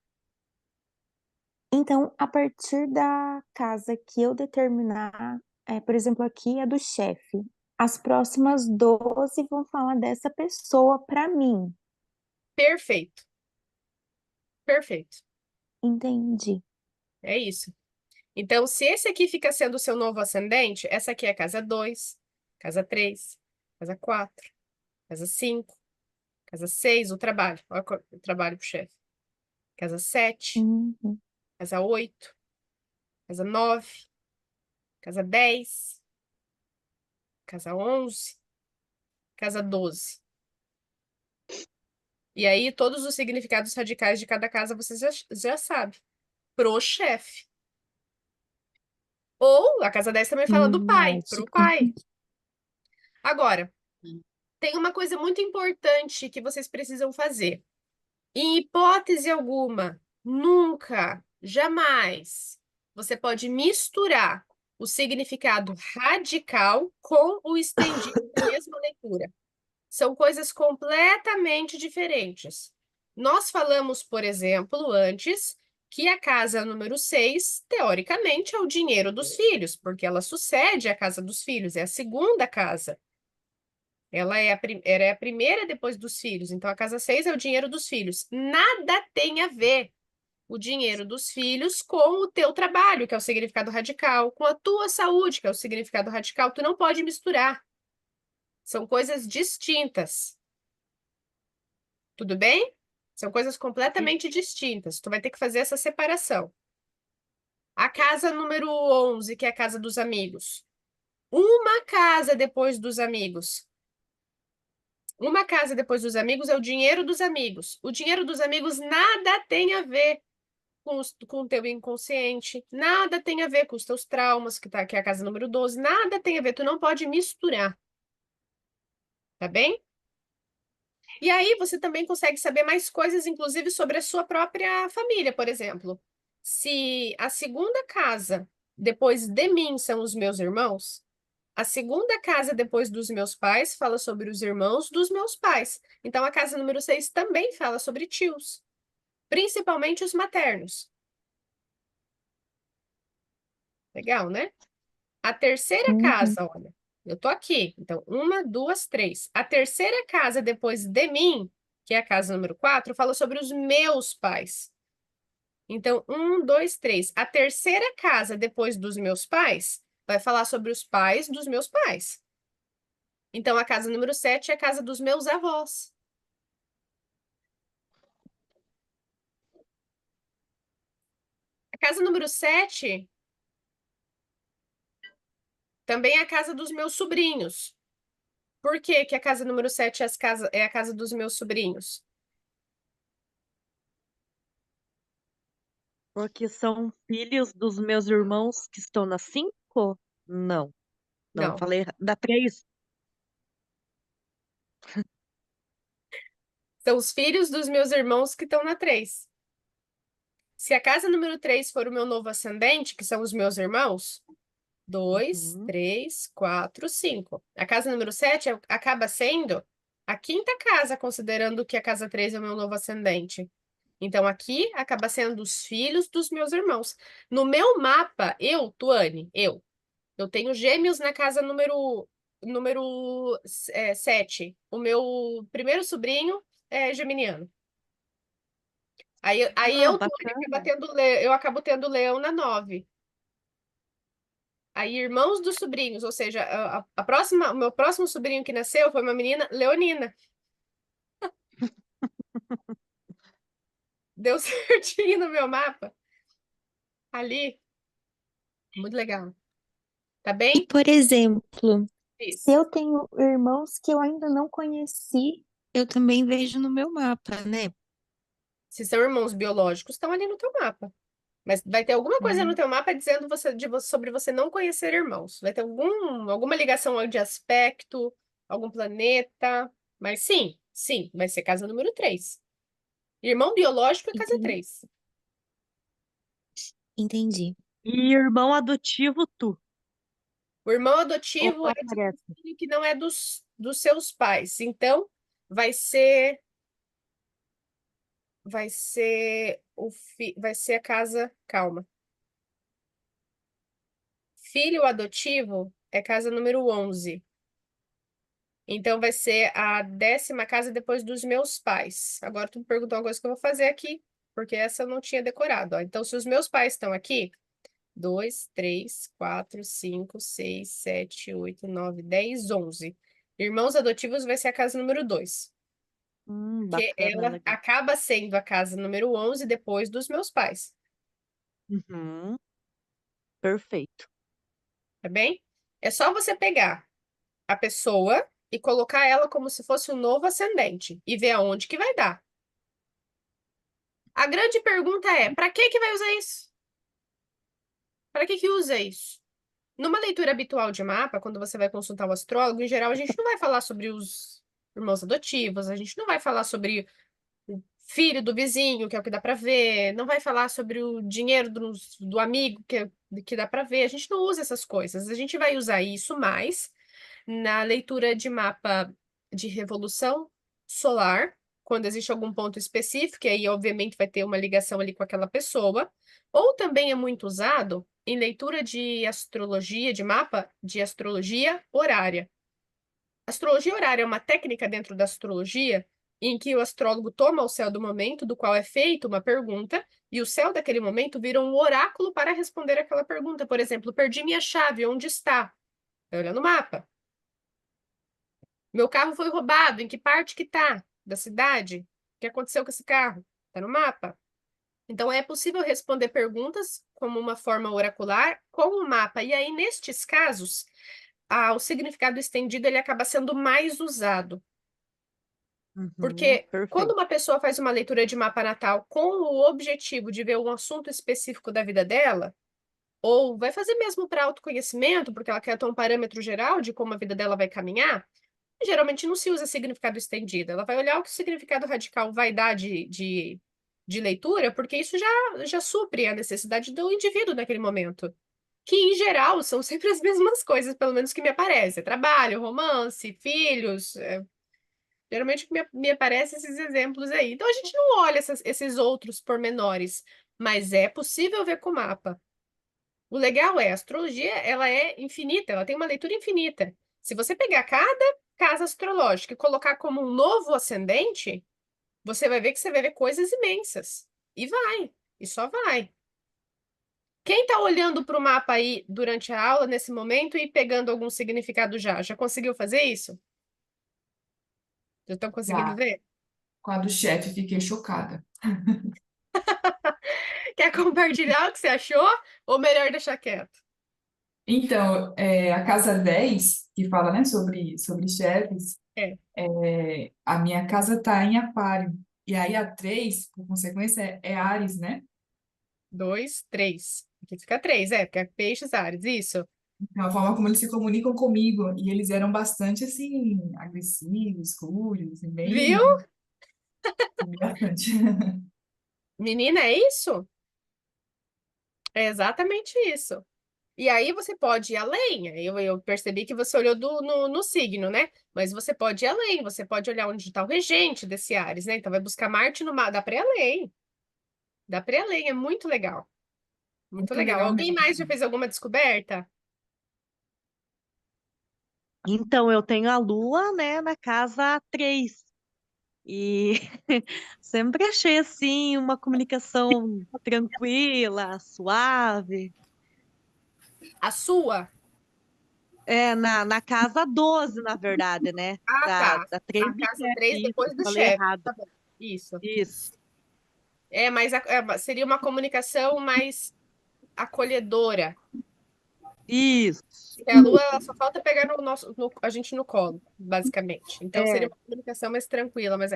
Então, a partir da casa que eu determinar, por exemplo, aqui é do chefe, as próximas 12 vão falar dessa pessoa para mim. Perfeito. Perfeito. Entendi. É isso. Então, se esse aqui fica sendo o seu novo ascendente, essa aqui é a casa 2, casa 3, casa 4, casa 5, casa 6, o trabalho. Olha o trabalho pro chefe. Casa 7, Uhum. casa 8, casa 9, casa 10, casa 11, casa 12. E aí, todos os significados radicais de cada casa você já sabe. Pro chefe. Ou a casa 10 também fala do pai, pro Lógico. pai. Agora, tem uma coisa muito importante que vocês precisam fazer. Em hipótese alguma, nunca, jamais, você pode misturar o significado radical com o estendido da mesma leitura. São coisas completamente diferentes. Nós falamos, por exemplo, antes, que a casa número 6, teoricamente, é o dinheiro dos filhos, porque ela sucede à casa dos filhos, é a segunda casa. Ela é a primeira depois dos filhos. Então, a casa 6 é o dinheiro dos filhos. Nada tem a ver o dinheiro dos filhos com o teu trabalho, que é o significado radical, com a tua saúde, que é o significado radical. Tu não pode misturar. São coisas distintas. Tudo bem? São coisas completamente distintas. Tu vai ter que fazer essa separação. A casa número 11, que é a casa dos amigos. Uma casa depois dos amigos. Uma casa depois dos amigos é o dinheiro dos amigos. O dinheiro dos amigos nada tem a ver com o teu inconsciente, nada tem a ver com os teus traumas, que é a casa número 12, nada tem a ver, tu não pode misturar, tá bem? E aí você também consegue saber mais coisas, inclusive sobre a sua própria família, por exemplo. Se a segunda casa depois de mim são os meus irmãos, a segunda casa depois dos meus pais fala sobre os irmãos dos meus pais. Então a casa número 6 também fala sobre tios, principalmente os maternos. Legal, né? A terceira Uhum. casa, olha, eu tô aqui. Então, 1, 2, 3. A terceira casa depois de mim, que é a casa número 4, fala sobre os meus pais. Então, 1, 2, 3. A terceira casa depois dos meus pais vai falar sobre os pais dos meus pais. Então, a casa número 7 é a casa dos meus avós. A casa número 7 também é a casa dos meus sobrinhos. Por que que a casa número 7 é a casa dos meus sobrinhos? Porque são filhos dos meus irmãos que estão na 5? Não, não, Não. falei da 3. São os filhos dos meus irmãos que estão na 3. Se a casa número 3 for o meu novo ascendente, que são os meus irmãos, 2, Uhum. 3, 4, 5. A casa número 7 acaba sendo a quinta casa, considerando que a casa 3 é o meu novo ascendente. Então, aqui acaba sendo os filhos dos meus irmãos. No meu mapa, Tuane, eu tenho gêmeos na casa número 7. O meu primeiro sobrinho é geminiano. Aí Ah, Tuane, bacana. eu acabo tendo leão na 9. Aí, irmãos dos sobrinhos, ou seja, o meu próximo sobrinho que nasceu foi uma menina leonina. Deu certinho no meu mapa. Ali, muito legal. Tá E, bem? por exemplo, se Isso. eu tenho irmãos que eu ainda não conheci, eu também vejo no meu mapa, né? Se são irmãos biológicos, estão ali no teu mapa. Mas vai ter alguma coisa no Hum, teu mapa dizendo sobre você não conhecer irmãos. Vai ter alguma ligação de aspecto, algum planeta. Mas sim, sim, vai ser casa número 3. Irmão biológico é casa entendi. 3. Entendi. E irmão adotivo, tu? O irmão Ou adotivo não é aquele aparece? filho que não é dos seus pais. Então, vai ser vai ser a casa, calma. Filho adotivo é casa número 11. Então vai ser a 10ª casa depois dos meus pais. Agora tu me perguntou uma coisa que eu vou fazer aqui, porque essa eu não tinha decorado, ó. Então, se os meus pais estão aqui, 2, 3, 4, 5, 6, 7, 8, 9, 10, 11. Irmãos adotivos vai ser a casa número 2, que Bacana, ela legal. acaba sendo a casa número 11 depois dos meus pais, Uhum. Perfeito. tá bem? É só você pegar a pessoa e colocar ela como se fosse um novo ascendente e ver aonde que vai dar. A grande pergunta é, para que que vai usar isso? Para que que usa isso? Numa leitura habitual de mapa, quando você vai consultar o astrólogo, em geral, a gente não vai falar sobre os irmãos adotivos, a gente não vai falar sobre o filho do vizinho, que é o que dá para ver, não vai falar sobre o dinheiro do amigo, que dá para ver. A gente não usa essas coisas. A gente vai usar isso mais na leitura de mapa de revolução solar, quando existe algum ponto específico, e aí, obviamente, vai ter uma ligação ali com aquela pessoa, ou também é muito usado em leitura de astrologia, de mapa de astrologia horária. Astrologia horária é uma técnica dentro da astrologia em que o astrólogo toma o céu do momento, do qual é feita uma pergunta, e o céu daquele momento vira um oráculo para responder aquela pergunta. Por exemplo, perdi minha chave, onde está? Vai olhando o mapa. Meu carro foi roubado, em que parte que tá da cidade? O que aconteceu com esse carro? Tá no mapa. Então é possível responder perguntas como uma forma oracular com o mapa. E aí, nestes casos, o significado estendido ele acaba sendo mais usado. Porque quando Perfeito. uma pessoa faz uma leitura de mapa natal com o objetivo de ver um assunto específico da vida dela, ou vai fazer mesmo para autoconhecimento, porque ela quer ter um parâmetro geral de como a vida dela vai caminhar, geralmente não se usa significado estendido. Ela vai olhar o que o significado radical vai dar de leitura, porque isso já supre a necessidade do indivíduo naquele momento. Que, em geral, são sempre as mesmas coisas, pelo menos que me aparece. Trabalho, romance, filhos. Geralmente me aparecem esses exemplos aí. Então, a gente não olha esses outros pormenores, mas é possível ver com o mapa. O legal é, a astrologia, ela é infinita, ela tem uma leitura infinita. Se você pegar cada casa astrológica e colocar como um novo ascendente, você vai ver que você vai ver coisas imensas. E só vai. Quem está olhando para o mapa aí durante a aula, nesse momento, e pegando algum significado já? Já conseguiu fazer isso? Já estão conseguindo Já, ver? com a do chefe, fiquei chocada. Quer compartilhar o que você achou? Ou melhor deixar quieto? Então, a casa 10 que fala, né, sobre chefes, É, a minha casa tá em Aquário. E aí a 3 por consequência, é Áries, né? 2, 3. Aqui fica 3, porque é peixes, Áries, isso. Então, a forma como eles se comunicam comigo. E eles eram bastante, assim, agressivos, rudes, assim, Viu? bastante. Menina, é isso? É exatamente isso. E aí você pode ir além. Eu percebi que você olhou no signo, né? Mas você pode ir além. Você pode olhar onde está o regente desse Áries, né? Então vai buscar Marte no mapa. Dá para ir além. Dá para ir além. É muito legal. Muito Muito legal. legal Alguém mais já mesmo. fez alguma descoberta? Então, eu tenho a Lua, né, na casa 3. E sempre achei, assim, uma comunicação tranquila, suave. A sua? Na casa 12, na verdade, né? Ah, Da, tá. da 3 A do casa chefe, 3 isso, depois do falei chefe. errado. Tá bom. Isso. Isso. Mas seria uma comunicação mais acolhedora. Isso. E a Lua, ela só falta pegar a gente no colo, basicamente. Então seria É, uma comunicação mais tranquila, mas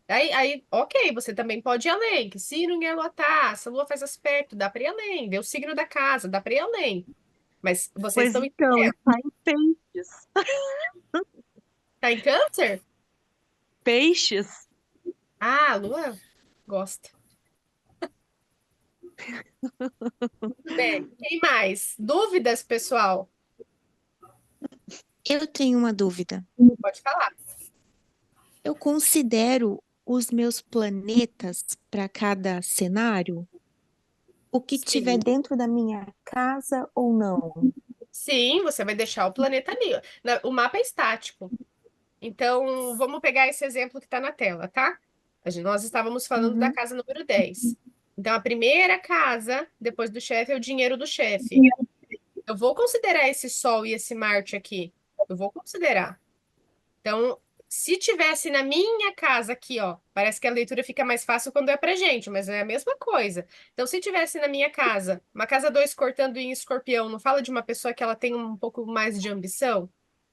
aí, ok, você também pode ir além, que signo em Lua tá, se a Lua faz aspecto, dá para ir além, ver o signo da casa, dá para ir além. Mas vocês pois estão então, entendendo? está em peixes. Tá em câncer? Peixes? Ah, a Lua gosta. Tudo bem. Quem mais? Dúvidas, pessoal? Eu tenho uma dúvida. Pode falar. Eu considero os meus planetas para cada cenário o que tiver Sim. dentro da minha casa ou não? Sim, você vai deixar o planeta ali. O mapa é estático. Então, vamos pegar esse exemplo que está na tela, tá? Nós estávamos falando da Uhum. casa número 10. Então, a primeira casa, depois do chefe, é o dinheiro do chefe. Eu vou considerar esse Sol e esse Marte aqui. Eu vou considerar. Então, se tivesse na minha casa aqui, ó, parece que a leitura fica mais fácil quando é pra gente, mas é a mesma coisa. Então, se tivesse na minha casa, uma casa 2 cortando em escorpião, não fala de uma pessoa que ela tem um pouco mais de ambição?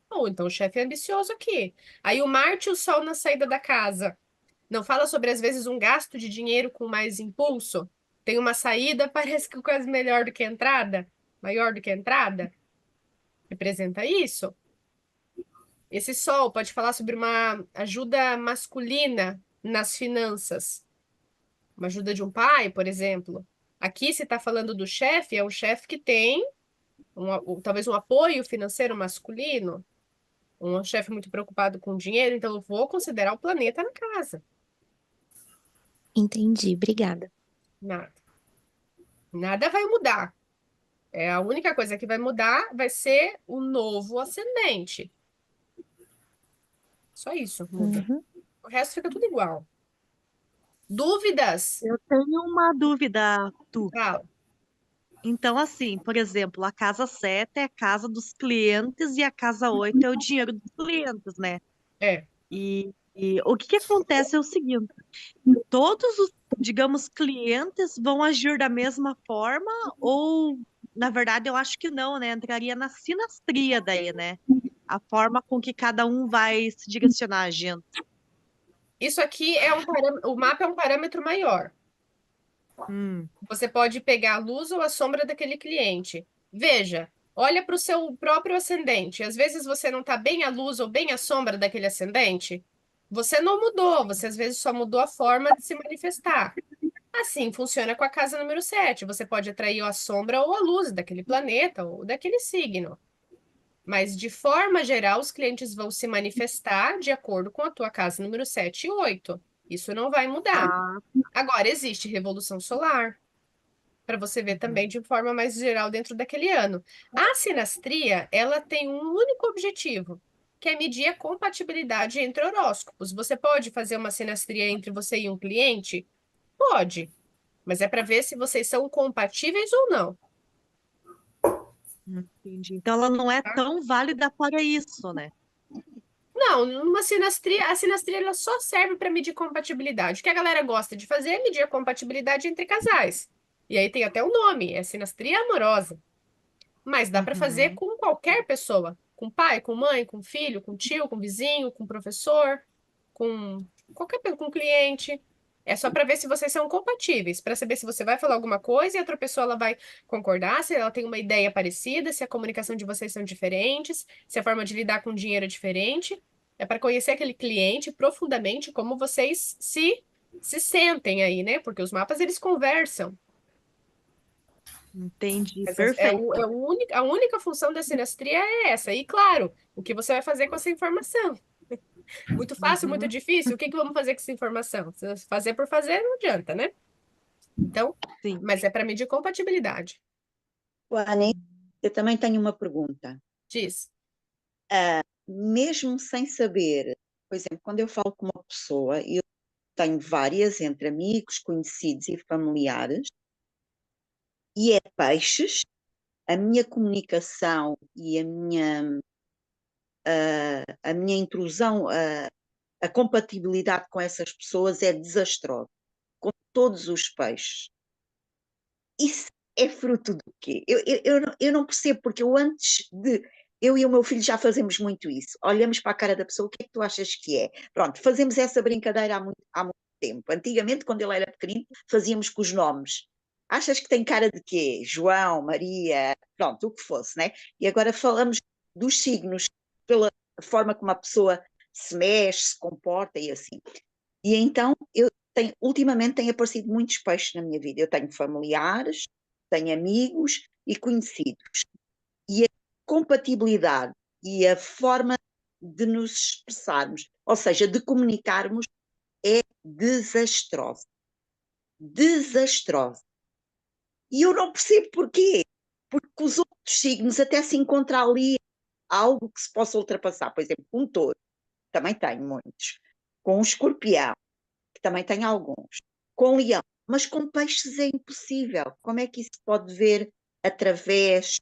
Ou então o chefe é ambicioso aqui. Aí o Marte e o Sol na saída da casa. Não fala sobre, às vezes, um gasto de dinheiro com mais impulso? Tem uma saída, parece que quase melhor do que a entrada, maior do que a entrada. Representa isso. Esse Sol pode falar sobre uma ajuda masculina nas finanças. Uma ajuda de um pai, por exemplo. Aqui, se está falando do chefe, é um chefe que tem talvez um apoio financeiro masculino, um chefe muito preocupado com dinheiro, então eu vou considerar o planeta na casa. Entendi, obrigada. Nada. Nada vai mudar. A única coisa que vai mudar vai ser o novo ascendente. Só isso muda. Uhum. O resto fica tudo igual. Dúvidas? Eu tenho uma dúvida, Tu. Fala. Então, assim, por exemplo, a casa 7 é a casa dos clientes e a casa 8 é o dinheiro dos clientes, né? É. E o que que acontece é o seguinte: todos os, digamos, clientes vão agir da mesma forma ou, na verdade, eu acho que não, né? Entraria na sinastria daí, né? A forma com que cada um vai se direcionar agindo. Isso aqui é o mapa é um parâmetro maior. Hum, Você pode pegar a luz ou a sombra daquele cliente. Veja, olha para o seu próprio ascendente. Às vezes você não está bem a luz ou bem a sombra daquele ascendente. Você não mudou, você às vezes só mudou a forma de se manifestar. Assim funciona com a casa número 7. Você pode atrair a sombra ou a luz daquele planeta ou daquele signo. Mas, de forma geral, os clientes vão se manifestar de acordo com a tua casa número 7 e 8. Isso não vai mudar. ah, Agora, existe revolução solar, para você ver também de forma mais geral dentro daquele ano. A sinastria, ela tem um único objetivo, que é medir a compatibilidade entre horóscopos. Você pode fazer uma sinastria entre você e um cliente? Pode, mas é para ver se vocês são compatíveis ou não. entendi. Então ela não é Tá? tão válida para isso, né? Não, numa sinastria, a sinastria ela só serve para medir compatibilidade. O que a galera gosta de fazer é medir a compatibilidade entre casais. E aí tem até o nome, é sinastria amorosa. Mas dá para fazer Uhum. com qualquer pessoa, com pai, com mãe, com filho, com tio, com vizinho, com professor, com com cliente. É só para ver se vocês são compatíveis, para saber se você vai falar alguma coisa e a outra pessoa ela vai concordar, se ela tem uma ideia parecida, se a comunicação de vocês são diferentes, se a forma de lidar com o dinheiro é diferente. É para conhecer aquele cliente profundamente, como vocês se sentem aí, né? Porque os mapas eles conversam. Entendi, Mas perfeito. a única função da sinastria é essa. E claro, o que você vai fazer com essa informação? Muito fácil, muito Uhum. difícil? O que que vamos fazer com essa informação? Se fazer por fazer não adianta, né? Então, Sim. mas é para medir compatibilidade. Anny, eu também tenho uma pergunta. Diz. Mesmo sem saber, por exemplo, quando eu falo com uma pessoa, eu tenho várias entre amigos, conhecidos e familiares, e é peixes, a minha comunicação e a minha intrusão, a compatibilidade com essas pessoas é desastrosa, com todos os peixes. Isso é fruto do quê? Eu não percebo, porque eu antes de. Eu e o meu filho já fazemos muito isso. Olhamos para a cara da pessoa, o que é que tu achas que é? Pronto, fazemos essa brincadeira há muito tempo. Antigamente, quando ele era pequenino, fazíamos com os nomes. Achas que tem cara de quê? João, Maria, pronto, o que fosse, né? E agora falamos dos signos, pela forma como a pessoa se mexe, se comporta e assim. E então, ultimamente têm aparecido muitos peixes na minha vida. Eu tenho familiares, tenho amigos e conhecidos. E a compatibilidade e a forma de nos expressarmos, ou seja, de comunicarmos, é desastrosa. Desastrosa. E eu não percebo porquê. Porque os outros signos até se encontra ali algo que se possa ultrapassar. Por exemplo, um touro, também tenho muitos. Com um escorpião, que também tem alguns, com leão, mas com peixes é impossível. Como é que isso se pode ver através?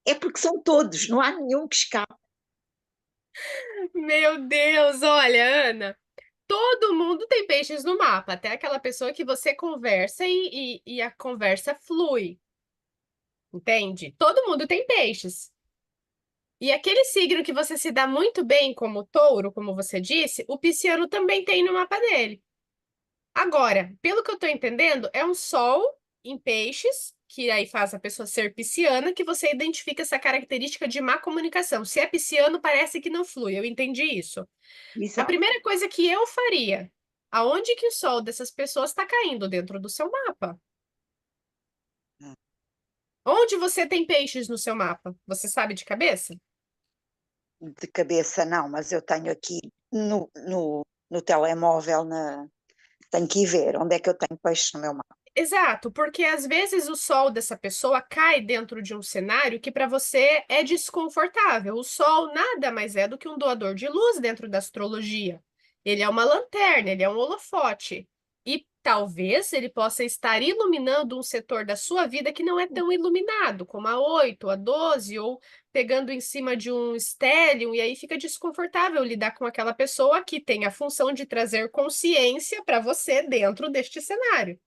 É porque são todos, não há nenhum que escape. Meu Deus, olha, Ana, todo mundo tem peixes no mapa, até aquela pessoa que você conversa e a conversa flui, entende? Todo mundo tem peixes. E aquele signo que você se dá muito bem, como o touro, como você disse, o pisciano também tem no mapa dele. Agora, pelo que eu tô entendendo, é um sol em peixes, que aí faz a pessoa ser pisciana, que você identifica essa característica de má comunicação. Se é pisciano, parece que não flui. Eu entendi isso. A Exato. primeira coisa que eu faria, aonde que o sol dessas pessoas está caindo dentro do seu mapa? Onde você tem peixes no seu mapa? Você sabe de cabeça? De cabeça não, mas eu tenho aqui no telemóvel, tenho que ir ver onde é que eu tenho peixe no meu mapa. Exato, porque às vezes o sol dessa pessoa cai dentro de um cenário que para você é desconfortável. O sol nada mais é do que um doador de luz dentro da astrologia. Ele é uma lanterna, ele é um holofote. E talvez ele possa estar iluminando um setor da sua vida que não é tão iluminado, como a 8, a 12, ou pegando em cima de um stellium, e aí fica desconfortável lidar com aquela pessoa que tem a função de trazer consciência para você dentro deste cenário.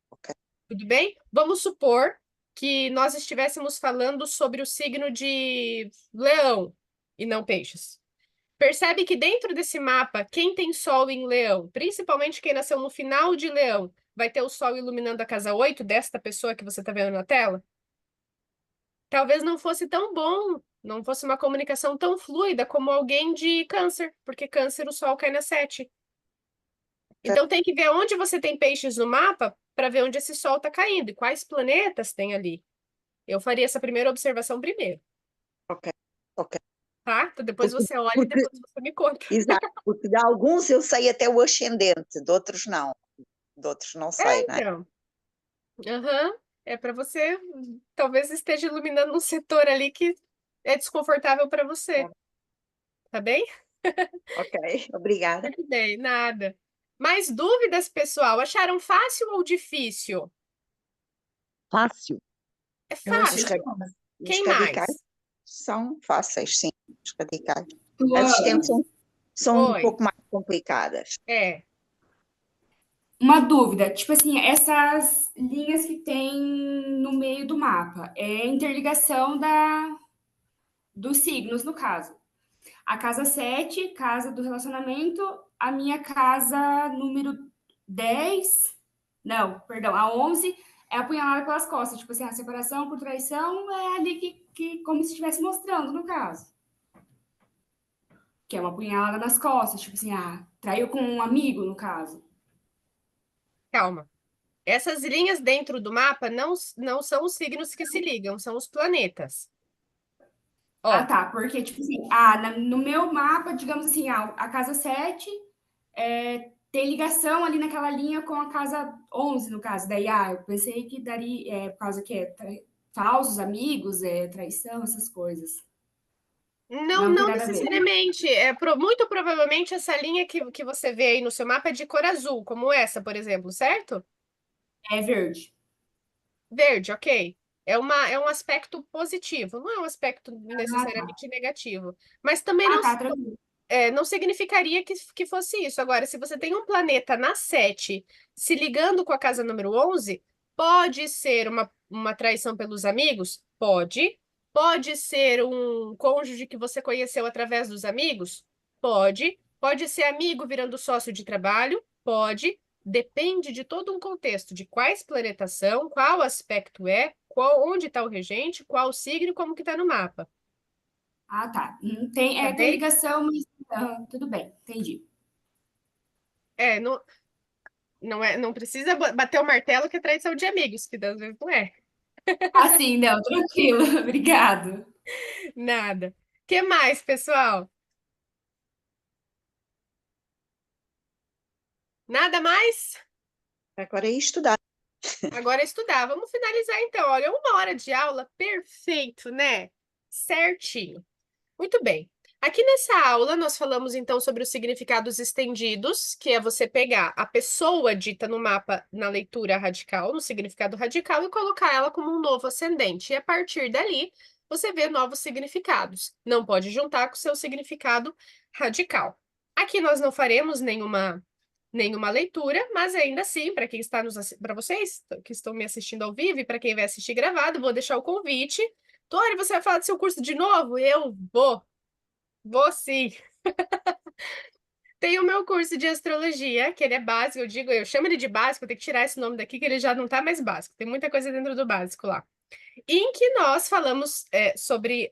Ok. Tudo bem? Vamos supor que nós estivéssemos falando sobre o signo de Leão e não Peixes. Percebe que dentro desse mapa, quem tem Sol em Leão, principalmente quem nasceu no final de Leão, vai ter o Sol iluminando a casa 8 desta pessoa que você está vendo na tela? Talvez não fosse tão bom, não fosse uma comunicação tão fluida como alguém de Câncer, porque Câncer o Sol cai na 7. Então tem que ver onde você tem peixes no mapa para ver onde esse Sol está caindo e quais planetas tem ali. Eu faria essa primeira observação primeiro, Ok, ok. tá? Então depois Porque, você olha e porque, depois você me conta. exato, porque de alguns eu sei até o ascendente, de outros não. De outros não sei, não é? Então, aham, é para você, talvez esteja iluminando um setor ali que é desconfortável para você, tá bem? Ok, obrigada. Muito bem, nada. Mais dúvidas, pessoal? Acharam fácil ou difícil? Fácil. É Eu achei fácil. bom. Os Quem radicais mais? são fáceis, sim, os radicais. As Luana, existentes são um Oi, pouco mais complicadas. é. uma dúvida, tipo assim, essas linhas que tem no meio do mapa, é interligação dos signos, no caso. A casa 7, casa do relacionamento, a minha casa número 10, não, perdão, a 11 é apunhalada pelas costas, tipo assim, a separação por traição é ali que como se estivesse mostrando, no caso. Que é uma apunhalada nas costas, tipo assim, traiu com um amigo, no caso. Calma. Essas linhas dentro do mapa não são os signos que se ligam, são os planetas. Ah, Ó, tá, porque, tipo assim, no meu mapa, digamos assim, a casa 7 tem ligação ali naquela linha com a casa 11, no caso. Daí, eu pensei que daria, por causa que falsos amigos, traição, essas coisas. não, Não tem não nada a ver. necessariamente. Muito provavelmente essa linha que você vê aí no seu mapa é de cor azul, como essa, por exemplo, certo? É verde. Verde, ok. É um aspecto positivo, não é um aspecto Ah, tá. necessariamente negativo. Mas também Ah, tá, tranquilo. não significaria que fosse isso. Agora, se você tem um planeta na 7 se ligando com a casa número 11, pode ser uma traição pelos amigos? Pode. Pode ser um cônjuge que você conheceu através dos amigos? Pode. Pode ser amigo virando sócio de trabalho? Pode. Depende de todo um contexto, de quais planetas são, qual aspecto onde está o regente, qual signo, como que está no mapa. Ah, tá. Não tem, Tá tem bem? ligação, mas tudo bem, entendi. Não, não precisa bater o martelo que é traição de amigos, que às vezes não é. Ah, sim, não, tranquilo. Obrigado. Nada. Que mais, pessoal? Nada mais? Agora é estudar. Agora é estudar. Vamos finalizar então. Olha, 1 hora de aula, perfeito, né? Certinho. Muito bem. Aqui nessa aula, nós falamos então sobre os significados estendidos, que é você pegar a pessoa dita no mapa na leitura radical, no significado radical, e colocar ela como um novo ascendente. E a partir dali, você vê novos significados. Não pode juntar com o seu significado radical. Aqui nós não faremos nenhuma leitura, mas ainda assim, para quem está para vocês que estão me assistindo ao vivo e para quem vai assistir gravado, vou deixar o convite. Tori, você vai falar do seu curso de novo? Eu vou. Vou sim. Tem o meu curso de astrologia, que ele é básico, eu chamo ele de básico, tem que tirar esse nome daqui, que ele já não tá mais básico. Tem muita coisa dentro do básico lá. Em que nós falamos sobre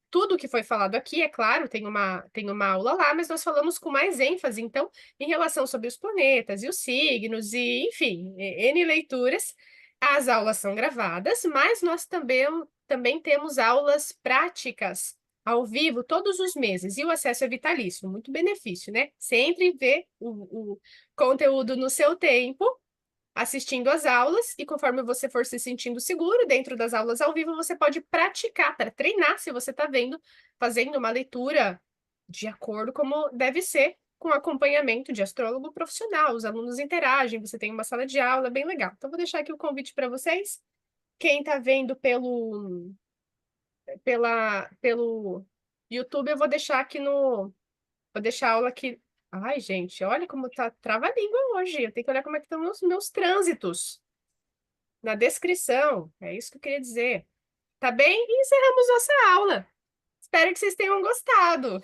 tudo que foi falado aqui, é claro, tem uma aula lá, mas nós falamos com mais ênfase, então, em relação sobre os planetas e os signos, e, enfim, N leituras. As aulas são gravadas, mas nós também temos aulas práticas ao vivo todos os meses, e o acesso é vitalício, muito benefício, né? Você entra e vê o conteúdo no seu tempo, assistindo às aulas, e conforme você for se sentindo seguro dentro das aulas ao vivo, você pode praticar para treinar se você está fazendo uma leitura de acordo como deve ser, com acompanhamento de astrólogo profissional. Os alunos interagem, você tem uma sala de aula bem legal. Então, vou deixar aqui o convite para vocês. Quem está vendo pelo YouTube, eu vou deixar aqui Vou deixar a aula aqui. Ai, gente, olha como tá trava-língua hoje. Eu tenho que olhar como é que estão os meus trânsitos na descrição. É isso que eu queria dizer. Tá bem? E encerramos nossa aula. Espero que vocês tenham gostado.